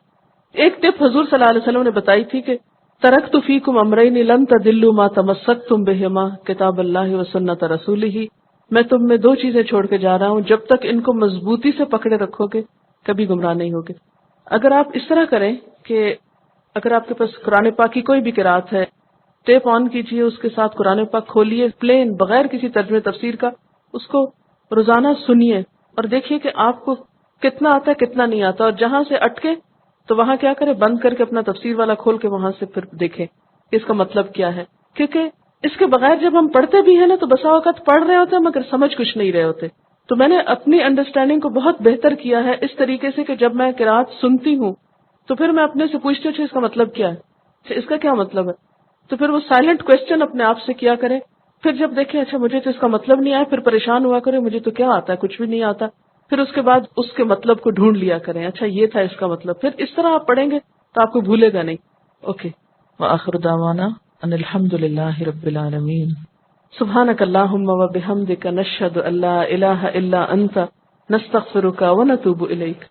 ایک ٹپ حضور صلی اللہ علیہ وسلم نے بتائی تھی کہ ترکت فیکم امرین لن تضلوا ما تمسکتم بہما کتاب اللہ و سنت رسولہ، میں تم میں دو چیزیں چھوڑ کے جا رہا ہوں، جب تک ان کو مضبوطی سے پکڑے رکھو گے کبھی گمراہ نہیں ہوگے۔ اگر آپ اس طرح کریں کہ اگر آپ کے پاس قرآن پاک کی کوئی بھی قرات ہے، ٹیپ آن کیجئے، اس کے ساتھ قرآن پاک کھولیے پلین بغیر کسی ترجمے تفسیر کا، اس کو روزانہ سنیے اور دیکھیے کہ آپ کو کتنا آتا ہے کتنا نہیں آتا، اور جہاں سے اٹکے تو وہاں کیا کرے، بند کر کے اپنا تفسیر والا کھول کے وہاں سے پھر دیکھیں اس کا مطلب کیا ہے، کیونکہ اس کے بغیر جب ہم پڑھتے بھی ہیں نا تو بسا اوقات پڑھ رہے ہوتے ہیں مگر سمجھ کچھ نہیں رہے ہوتے۔ تو میں نے اپنی انڈرسٹینڈنگ کو بہت بہتر کیا ہے اس طریقے سے کہ جب میں قرات سنتی ہوں تو پھر میں اپنے سے پوچھتی ہوں اس کا مطلب کیا ہے، اس کا کیا مطلب ہے، تو پھر وہ سائلنٹ کوشچن اپنے آپ سے کیا کریں. پھر جب دیکھیں اچھا مجھے تو اس کا مطلب نہیں آیا، پھر پریشان ہوا کرے مجھے تو کیا آتا ہے، کچھ بھی نہیں آتا. پھر اس کے بعد اس کے مطلب کو ڈھونڈ لیا کریں، اچھا یہ تھا اس کا مطلب. پھر اس طرح آپ پڑھیں گے تو آپ کو بھولے گا نہیں. اوکے. وآخر دعوانا ان الحمد للہ رب العالمین. سبحانک اللہم وبحمدک نشہد ان لا الہ الا انت نستغفرک ونتوب الیک.